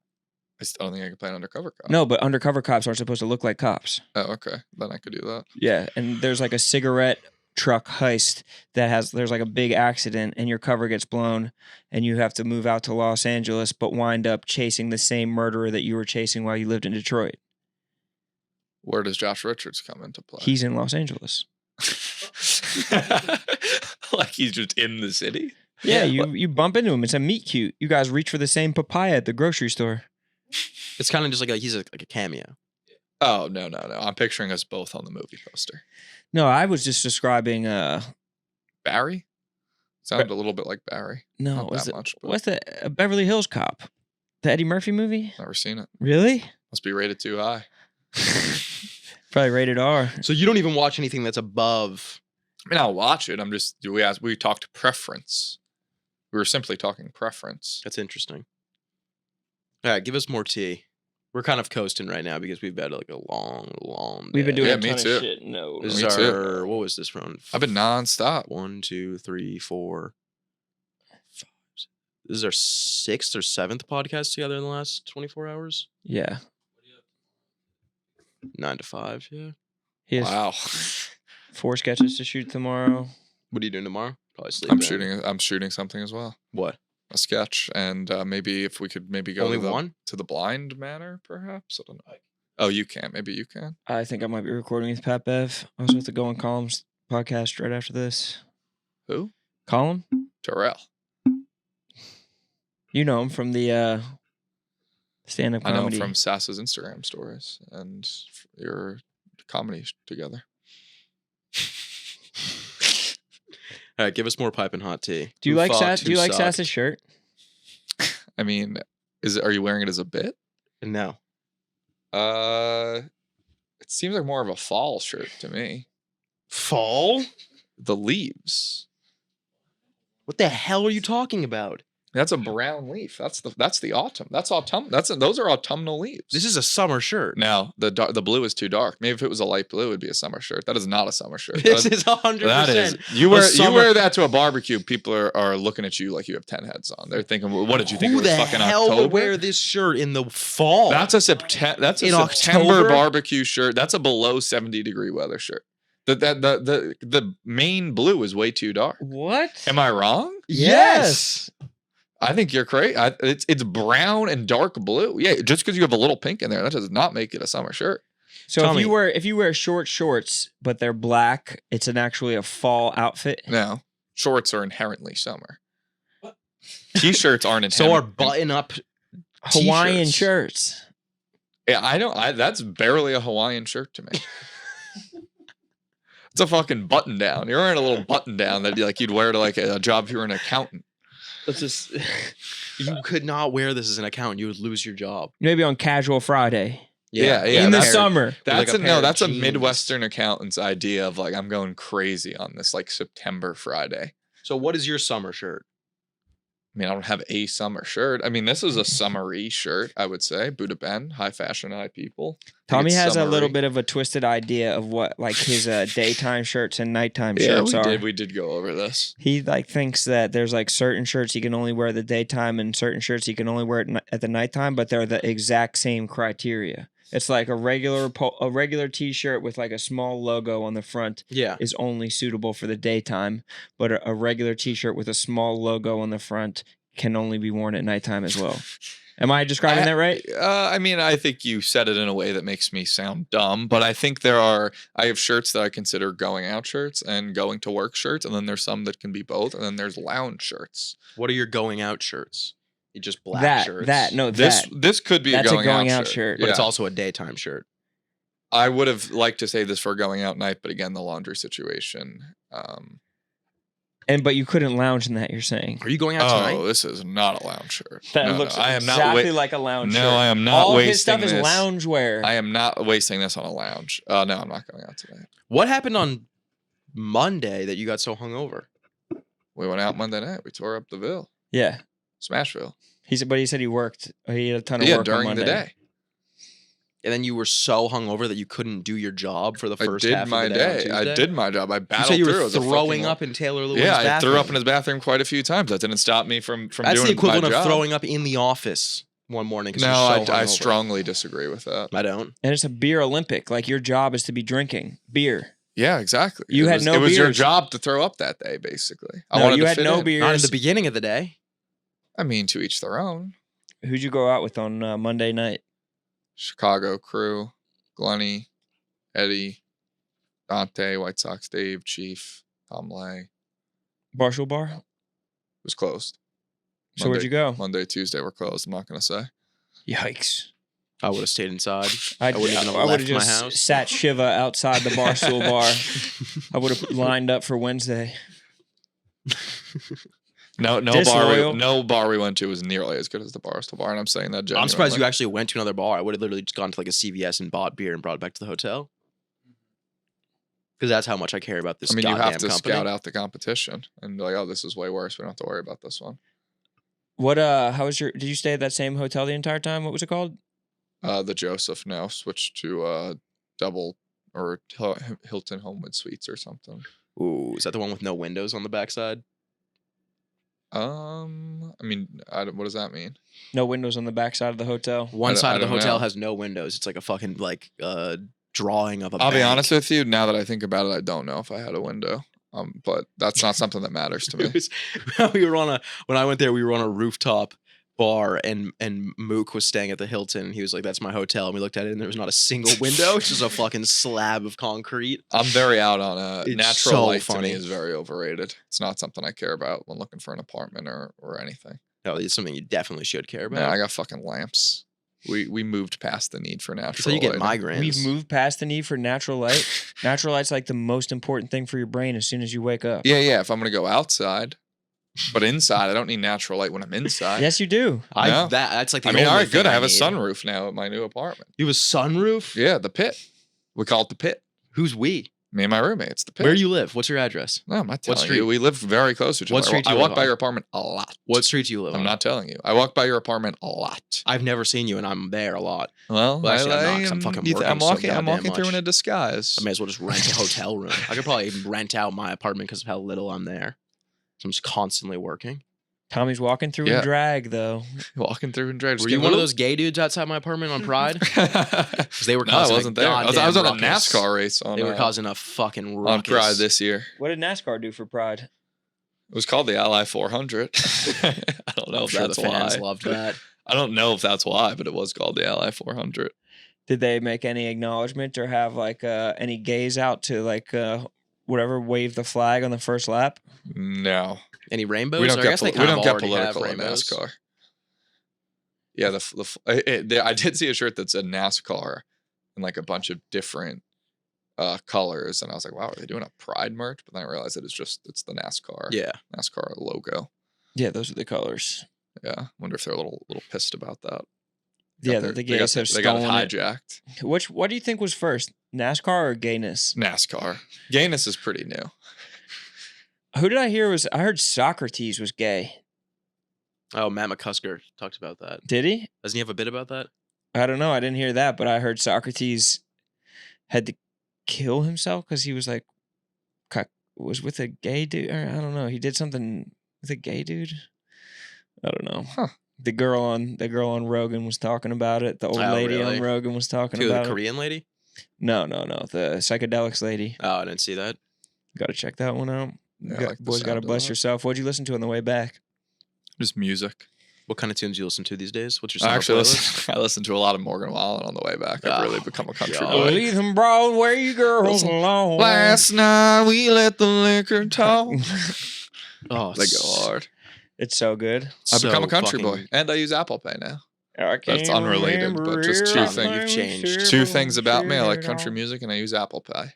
I still don't think I could play an undercover cop. No, but undercover cops aren't supposed to look like cops. Oh, okay. Then I could do that. Yeah, and there's like a cigarette truck heist there's like a big accident and your cover gets blown and you have to move out to Los Angeles but wind up chasing the same murderer that you were chasing while you lived in Detroit. Where does Josh Richards come into play? He's in Los Angeles. Like he's just in the city? Yeah, you bump into him. It's a meet cute. You guys reach for the same papaya at the grocery store. It's kind of just like he's like a cameo. Oh, no. I'm picturing us both on the movie poster. No, I was just describing Barry? Sounded a little bit like Barry. No, Not that much, but what's the Beverly Hills Cop? The Eddie Murphy movie? never seen it. Really? Must be rated too high. Probably rated R. So you don't even watch anything that's above. I mean, I'll watch it. We talked preference. We were simply talking preference. That's interesting. All right, give us more tea. We're kind of coasting right now because we've had like a long day. We've been doing Yeah, a me ton too. of shit. No. This Me is too. our, what was this round? I've been nonstop. 1, 2, 3, 4, 5. This is our 6th or 7th podcast together in the last 24 hours. Yeah. 9 to 5, yeah. He has Wow. 4 sketches to shoot tomorrow. What are you doing tomorrow? Probably sleeping. I'm shooting something as well. What? A sketch, and maybe if we could go Only one? to the blind manor, perhaps. I don't know. Oh, you can. Maybe you can. I think I might be recording with Pat Bev. I was with the Go on Columns podcast right after this. Who? Column? Terrell. You know him from the stand-up I comedy. know from Sass's Instagram stories and your comedy together. All right, give us more pipe and hot tea. Do you Who like fucked, Do you who like sucked? Sass's shirt? I mean, are you wearing it as a bit? No. It seems like more of a fall shirt to me. Fall? The leaves. What the hell are you talking about? That's a brown leaf. That's the autumn. That's autumn. Those are autumnal leaves. This is a summer shirt. Now the blue is too dark. Maybe if it was a light blue, it'd be a summer shirt. That is not a summer shirt. This is 100%. That is. You wear that to a barbecue. People are looking at you like you have 10 heads on. They're thinking, well, what did you think? Who It was the fucking hell October? would wear this shirt in the fall? That's a September October? barbecue shirt. That's a below 70-degree weather shirt. The main blue is way too dark. What? Am I wrong? Yes. I think you're crazy. It's brown and dark blue. Yeah, just because you have a little pink in there, that does not make it a summer shirt. So Tommy. if you wear short shorts but they're black, it's actually a fall outfit. No, shorts are inherently summer. T-shirts aren't So our inherently. button-up Hawaiian t-shirts. shirts. Yeah, that's barely a Hawaiian shirt to me. It's a fucking button down. You're wearing a little button down that you'd wear to like a job if you were an accountant. That's just you could not wear this as an accountant. You would lose your job. Maybe on casual Friday Yeah, in the that's- summer. That's like a pair of that's a jeans. Midwestern accountant's idea of like I'm going crazy on this like September Friday. So what is your summer shirt? I mean, I don't have a summer shirt. I mean, this is a summery shirt, I would say. Buddha Ben, high fashion eye people. I think Tommy it's has a little summery. bit of a twisted idea of what like his daytime shirts and nighttime Yeah, shirts are. we did go over this. He like thinks that there's like certain shirts he can only wear the daytime and certain shirts he can only wear at the nighttime, but they're the exact same criteria. It's like a regular t-shirt with like a small logo on the front Yeah. is only suitable for the daytime, but a regular t-shirt with a small logo on the front can only be worn at nighttime as well. Am I describing that right? I mean, I think you said it in a way that makes me sound dumb, but I think I have shirts that I consider going out shirts and going to work shirts, and then there's some that can be both, and then there's lounge shirts. What are your going out shirts? You just black shirts. This could be That's a going out shirt. But it's Yeah. also a daytime shirt. I would have liked to say this for a going out night, but again, the laundry situation. But you couldn't lounge in that, you're saying. Are you going out tonight? This is not a lounge shirt. That No, looks I am exactly not like a lounge shirt. No, I am not All wasting his stuff is this. loungewear. I am not wasting this on a lounge. No, I'm not going out tonight. What happened on Monday that you got so hungover? We went out Monday night. We tore up the Ville, Yeah. Smashville. He said he worked. He had a ton of Yeah, work on during Monday. the day. And then you were so hungover that you couldn't do your job for the first I did half my of the day. on day. I Tuesday? did my job. I You battled said you through. were It was a throwing fucking- up in Taylor Lewin's Yeah, I bathroom. threw up in his bathroom quite a few times. That didn't stop me from That's doing the equivalent my of job. throwing up in the office one morning. 'cause No, you're so I hungover. strongly disagree with that. I don't. And it's a beer Olympic. Like your job is to be drinking beer. Yeah, exactly. You had no It was your beers. job to throw up that day, basically. I No, wanted you to had fit no in. beers. Not in the beginning of the day. I mean, to each their own. Who'd you go out with on Monday night? Chicago crew, Glenny, Eddie, Dante, White Sox Dave, Chief, Tom Lay. Barstool Bar? It was closed. So where'd you go? Monday, Tuesday were closed. I'm not going to say. Yikes. I would have stayed inside. I wouldn't even have I would left have my just house. sat Shiva outside the Barstool Bar. I would have lined up for Wednesday. No Disloyal. bar we went to was nearly as good as the Barstool Bar, and I'm saying that genuinely. I'm surprised you actually went to another bar. I would have literally just gone to like a CVS and bought beer and brought it back to the hotel. Because that's how much I care about this. I mean, you have to company. scout out the competition and be like, oh, this is way worse. We don't have to worry about this one. What? How was your? Did you stay at that same hotel the entire time? What was it called? The Joseph now switched to double or Hilton Homewood Suites or something. Ooh, is that the one with no windows on the backside? I mean, what does that mean? No windows on the backside of the hotel. One side of the don't hotel know. has no windows. It's like a fucking drawing of a I'll be bank. honest with you. Now that I think about it, I don't know if I had a window. But that's not something that matters to me. When I went there, we were on a rooftop bar and Mook was staying at the Hilton. He was like, "That's my hotel." And we looked at it and there was not a single window. It's just a fucking slab of concrete. I'm very out on It's natural so light. funny. To me is very overrated. It's not something I care about when looking for an apartment or anything. No, it's something you definitely should care about. Man, I got fucking lamps. We moved past the need for natural That's how you get lighting. migraines. We've moved past the need for natural light. Natural light's like the most important thing for your brain as soon as you wake up. Yeah. If I'm gonna go outside, but inside, I don't need natural light when I'm inside. Yes, you do. No. That's like the I mean, all only right, good. thing I have a need. sunroof now at my new apartment. You have a sunroof? Yeah, the pit. We call it the pit. Who's we? Me and my roommates, the pit. Where do you live? What's your address? No, I'm not telling street? you. We live very close to each What other. street do I you walk live by on? your apartment a lot. What street do you live on? I'm not telling you. I walk by your apartment a lot. I've never seen you, and I'm there a lot. Well, Actually, I'm not, 'cause I'm fucking working I'm so walking. I'm goddamn walking through much. in a disguise. I may as well just rent a hotel room. I could probably even rent out my apartment because of how little I'm there. So I'm just constantly working. Tommy's walking through Yeah. in drag, though. Walking through and drag. Were you one of those gay dudes outside my apartment on Pride? Because they were No, I causing wasn't a there. I was on a goddamn ruckus. NASCAR race on. They were causing a fucking on ruckus. Pride this year. What did NASCAR do for Pride? It was called the Ally 400. I don't know I'm if sure that's the fans why. loved that. I don't know if that's why, but it was called the Ally 400. Did they make any acknowledgement or have like any gays out to like whatever wave the flag on the first lap? No, Any rainbows? we don't I get guess they we kind don't of get already have political in rainbows. NASCAR. Yeah, I did see a shirt that said NASCAR in like a bunch of different colors, and I was like, "Wow, are they doing a Pride merch?" But then I realized that it's the NASCAR Yeah. NASCAR logo. Yeah, those are the colors. Yeah, wonder if they're a little pissed about that. Yeah, Got the they got gays have they got stolen it it. hijacked. What do you think was first, NASCAR or gayness? NASCAR. Gayness is pretty new. Who did I hear was? I heard Socrates was gay. Oh, Matt McCusker talked about that. Did he? Doesn't he have a bit about that? I don't know. I didn't hear that, but I heard Socrates had to kill himself because he was like was with a gay dude. Or, I don't know. He did something with a gay dude. I don't know. Huh. The girl on Rogan was talking about it. The old Oh, lady really? on Rogan was talking Who, the about it. Korean lady? No. The psychedelics lady. Oh, I didn't see that. Got to check that one out. Yeah, I like the Boys got to sound of bless that. yourself. What'd you listen to on the way back? Just music. What kind of tunes do you listen to these days? What's your I summer actually playlist? I listen to a lot of Morgan Wallen on the way back. I've really become a country God. boy. Leave them Broadway girls alone. Last night we let the liquor talk. Oh, They go hard. It's so good. I've become a so country fucking- boy, and I use Apple Pay now. I That's can't unrelated, but just two remember things. You've changed. Two things about me: I like country music, and I use Apple Pay.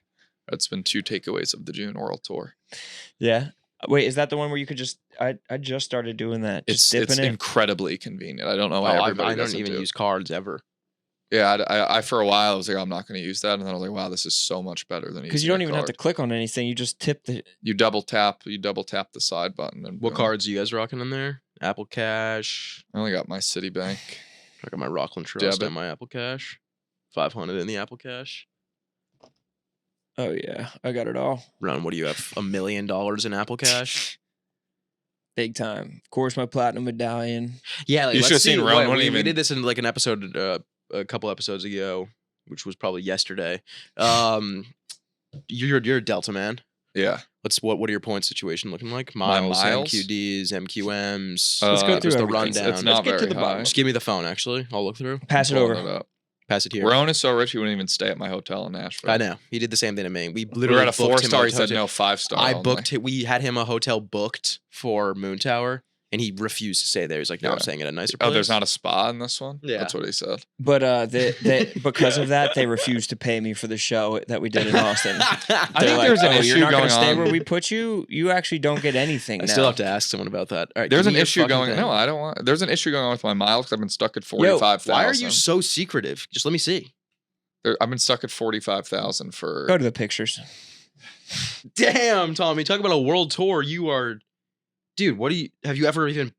That's been two takeaways of the June World Tour. Yeah. Wait, is that the one where you could just? I just started doing that. Just It's dipping it. incredibly convenient. I don't know Oh, why I everybody don't doesn't even do it. use cards ever. Yeah, I for a while I was like, I'm not going to use that, and then I was like, wow, this is so much better than Because using you don't a even have to card. click on anything. You just tip the. You double tap the side button, and What boom. cards are you guys rocking in there? Apple Cash. I only got my Citibank. I got my Rockland Trust Debit. and my Apple Cash. 500 in the Apple Cash. Oh yeah, I got it all. Ron, what do you have? $1 million in Apple Cash? Big time. Of course, my platinum medallion. Yeah, like, You let's should've see seen what- Ron, what do we, you we mean? did this in like an episode a couple episodes ago, which was probably yesterday. You're a Delta man. Yeah. What are your point situation looking like? Miles, MQDs, MQMs. Let's go through the everything. rundown. It's not Let's get to very the bottom. high. Just give me the phone. Actually, I'll look through. Pass it Pulling over. up. Pass it here. Rowan is so rich he wouldn't even stay at my hotel in Nashville. I know. He did the same thing to me. We We literally were at a booked him 4-star. He hotel. said no 5-star. I only. booked it. We had him a hotel booked for Moon Tower, and he refused to stay there. He's like, "No, I'm Yeah. staying at a nicer place." Oh, there's not a spa in this one? Yeah. That's what he said. But because of that, they refused to pay me for the show that we did in Austin. I They're think like, there's an "Oh, issue you're not going gonna stay on. where we put you. You actually don't get anything I now." still have to ask someone about that. All right, There's give an me your issue fucking going. thing. No, I don't want. There's an issue going on with my miles because I've been stuck at 45,000. Why are you so secretive? Just let me see. I've been stuck at 45,000 for. Go to the pictures. Damn, Tommy, talk about a world tour. You are, dude. Have you ever even?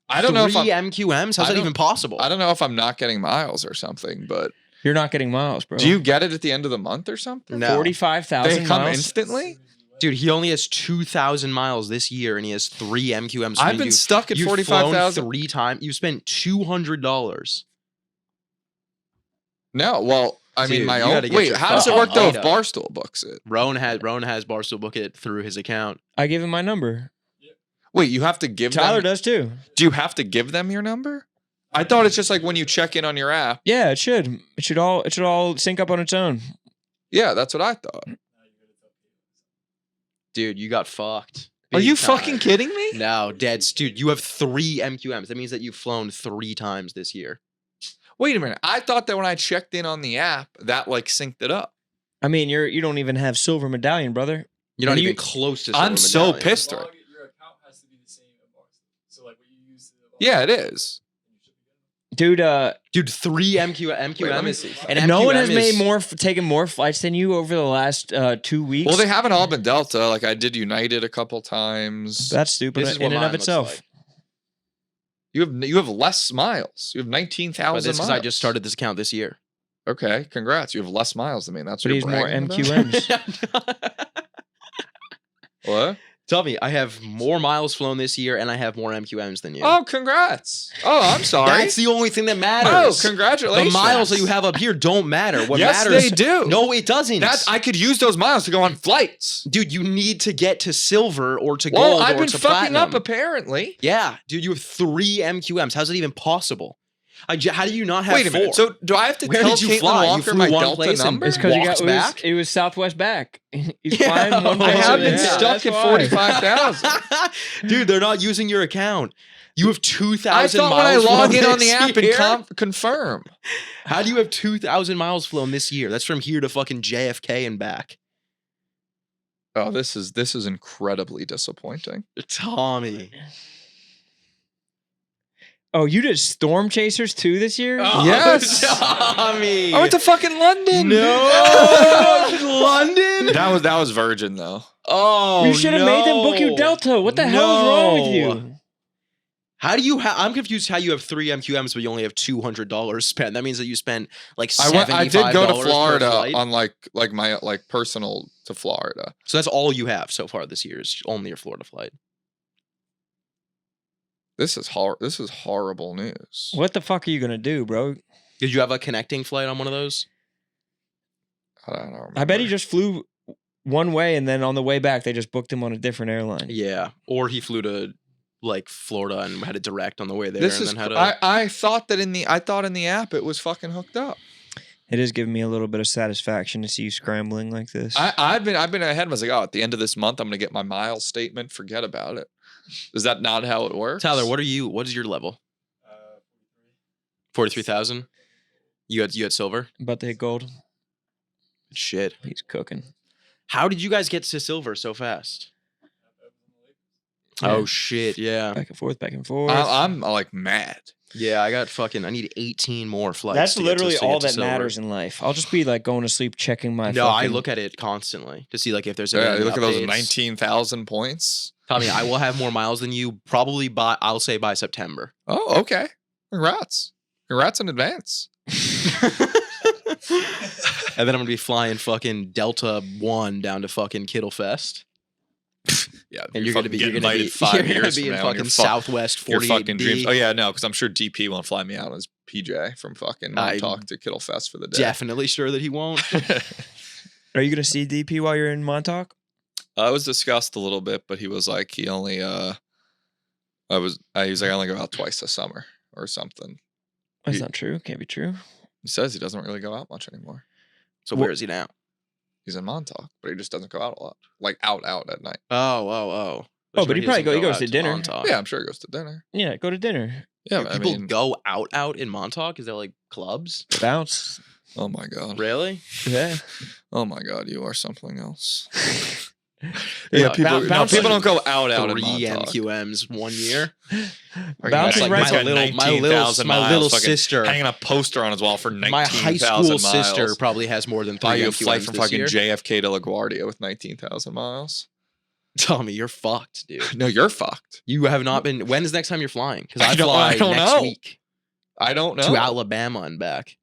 I don't know if 3 I'm. MQMs. How's that even possible? I don't know if I'm not getting miles or something, but You're not getting miles, bro. do you get it at the end of the month or something? No. 45,000 They come miles? instantly. Dude, he only has 2,000 miles this year, and he has 3 MQMs. I've been stuck at 45,000 3 times. You spent $200. No, well, I mean Dude, my you own. gotta get Wait, your how does it work fucking though if weight up. Barstool books it? Rowan has Barstool book it through his account. I give him my number. Wait, you have to give Tyler them. does too. Do you have to give them your number? I thought it's just like when you check in on your app. Yeah, it should. It should all sync up on its own. Yeah, that's what I thought. Dude, you got fucked. Are Big you time. fucking kidding me? No, dude, you have 3 MQMs. That means that you've flown 3 times this year. Wait a minute. I thought that when I checked in on the app, that like synced it up. I mean, you don't even have silver medallion, brother. You're not And even you- close to. I'm silver so medallion. pissed. Your account has to be the same at Barstool. So like what you use. Yeah, it is. Dude, Dude, 3 MQM Wait, let me is. see. And no one MQM has made is- taken more flights than you over the last 2 weeks. Well, they haven't all been Delta. Like I did United a couple times. That's stupid This is in what and mine of looks itself. like. You have less miles. You have 19,000 But this miles. because I just started this account this year. Okay, congrats. You have less miles than me. That's But what he's you're more bragging about? MQMs. What? Tell me, I have more miles flown this year, and I have more MQMs than you. Oh, congrats. Oh, I'm sorry. That's the only thing that Oh, matters. congratulations. The miles that you have up here don't matter. What Yes, matters? they do. No, it doesn't. I could use those miles to go on flights. Dude, you need to get to silver or to Well, gold I've or been to fucking platinum. up apparently. Yeah, dude, you have 3 MQMs. How's it even possible? How do you not have Wait a 4? minute. So do I have to Where tell did you Caitlin fly? You Walker flew my one Delta place and- number? It's because Walked back? it was Southwest back. He's Yeah, flying one I I place have or been the other. stuck That's at why. 45,000. Dude, they're not using your account. You have 2,000 I thought when I miles log flown in on the this app year? and confirm. How do you have 2,000 miles flown this year? That's from here to fucking JFK and back. Oh, this is incredibly disappointing. Tommy. Oh, you did Storm Chasers too this year? Yes. Tommy. I went to fucking London. No. London? That was Virgin though. Oh, You should have made them book you Delta. What the hell is wrong with No. you? How do you I'm confused how you have 3 MQMs but you only have $200 spent. That means that you spent like $75 I did go to per Florida flight. on like my personal to Florida. So that's all you have so far this year is only your Florida flight. This is horrible news. What the fuck are you gonna do, bro? Did you have a connecting flight on one of those? I don't remember. I bet he just flew one way and then on the way back they just booked him on a different airline. Yeah. Or he flew to like Florida and had a direct on the way there This and is. then had a I thought in the app it was fucking hooked up. It is giving me a little bit of satisfaction to see you scrambling like this. I've been ahead. I was like, oh, at the end of this month, I'm gonna get my miles statement. Forget about it. Is that not how it works? Tyler, what is your level? 43,000? You had silver? About to hit gold. Shit. He's cooking. How did you guys get to silver so fast? Yeah. Oh shit, yeah. Back and forth, back and forth. I'm like mad. Yeah, I need 18 more flights. That's to get literally to all get to that silver. matters in life. I'll just be like going to sleep, checking my. No, I fucking- look at it constantly to see like if there's Yeah, any you look at those updates. 19,000 points. Tommy, I will have more miles than you probably I'll say by September. Oh, okay. Congrats in advance. And then I'm gonna be flying fucking Delta 1 down to fucking Kittlefest. Yeah, And you're gonna be invited 5 you're gonna years be from in now. and fucking your Southwest your 48B. fucking dreams. Oh yeah, no, because I'm sure DP won't fly me out as PJ from fucking I'm Montauk to Kittlefest for the day. Definitely sure that he won't. Are you gonna see DP while you're in Montauk? It was discussed a little bit, but he was like, he only, he was like, I only go out twice a summer or something. That's not true. Can't be true. He says he doesn't really go out much anymore. So where is he now? He's in Montauk, but he just doesn't go out a lot. Like out at night. Oh. Oh, but he probably goes to dinner. Montauk. Yeah, I'm sure he goes to dinner. Yeah, go to dinner. Yeah, People go out in Montauk? Is there like clubs? Bounce. Oh my God. Really? Yeah. Oh my God, you are something else. Yeah, people don't go out in 3 Montauk. NQMs 1 year. Bouncing right My little sister hanging a poster on his wall for 19,000 my high school miles. sister probably has more than 3 Buy you a NQMs flight from this fucking year. JFK to LaGuardia with 19,000 miles. Tommy, you're fucked, dude. No, you're fucked. You have not been. When is the next time you're flying? Because I don't fly next know. week I don't know. to Alabama and back.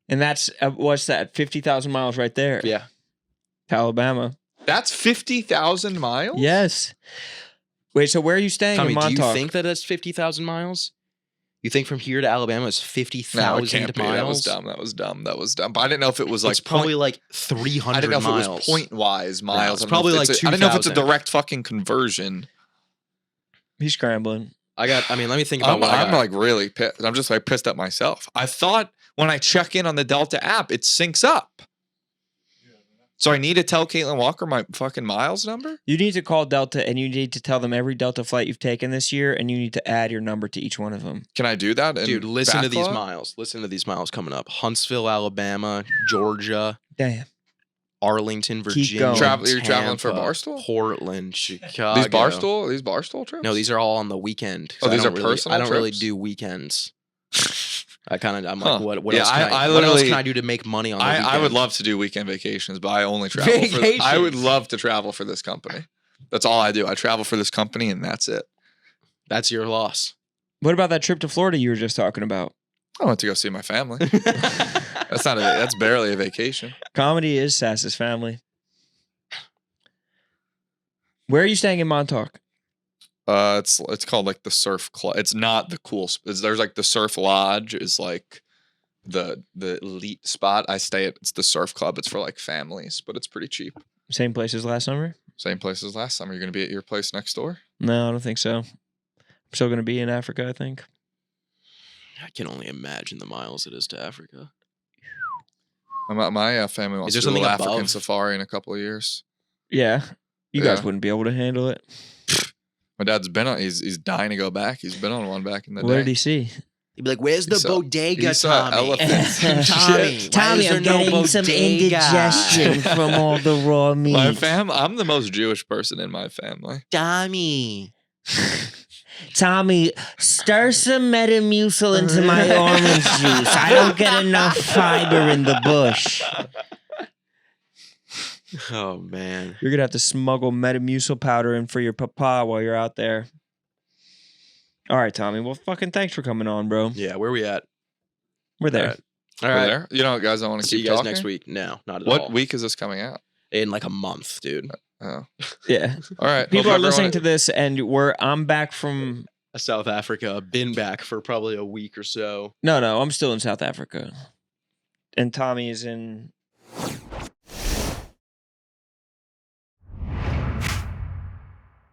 And that's what's that? 50,000 miles right there. Yeah. To Alabama. That's 50,000 miles? Yes. Wait, so where are you staying Tommy, in Montauk? do you think that that's 50,000 miles? You think from here to Alabama is 50,000 No, it can't be. miles? That was dumb. But I didn't know if it was like It's probably like 300 I didn't know if miles. it was point-wise miles. it's probably like I didn't know if it's a 2,000. direct fucking conversion. He's scrambling. Let me think about what I I'm got. like really pissed. I'm just like pissed at myself. I thought when I check in on the Delta app, it syncs up. So I need to tell Caitlin Walker my fucking miles number? You need to call Delta and you need to tell them every Delta flight you've taken this year and you need to add your number to each one of them. Can I do that? Dude, listen to these backlog? miles. Listen to these miles coming up. Huntsville, Alabama, Georgia, Damn. Arlington, Virginia. going. You're traveling for Tampa, Barstool? Portland, Chicago. These Barstool trips? No, these are all on the weekend. Oh, these are really, personal I don't really trips? do weekends. I'm like, Huh. what Yeah, else can I literally- what else can I do to make money on the weekend? I would love to do weekend vacations, but I only travel I would love to travel for this company. That's all I do. I travel for this company and that's it. That's your loss. What about that trip to Florida you were just talking about? I went to go see my family. That's barely a vacation. Comedy is Sass's family. Where are you staying in Montauk? It's called like the Surf Club. It's not the cool. There's like the Surf Lodge is like the elite spot. I stay at. It's the Surf Club. It's for like families, but it's pretty cheap. Same place as last summer? Same place as last summer. You're gonna be at your place next door. No, I don't think so. I'm still going to be in Africa, I think. I can only imagine the miles it is to Africa. My family wants Is to there do an something African above? safari in a couple of years. Yeah. You guys Yeah. wouldn't be able to handle it. My dad's been on. He's dying to go back. He's been on one back in the What day. did he see? He'd be like, "Where's the He saw- bodega, he saw Tommy? elephants and Tommy, shit. why is there no bodega? from all the raw meat. I'm the most Jewish person in my family. Tommy." Tommy, stir some Metamucil into my orange juice. I don't get enough fiber in the bush. Oh man. You're going to have to smuggle Metamucil powder in for your papa while you're out there. All right, Tommy. Well, fucking thanks for coming on, bro. Yeah, where we at? We're there. All We're right. there. You know, guys, I want to See keep you guys talking. next week. No, not at all. What week is this coming out? In like a month, dude. Oh, Yeah. all right. People Hope are listening to everyone- this, and I'm back from. South Africa. Been back for probably a week or so. No, I'm still in South Africa. And Tommy is in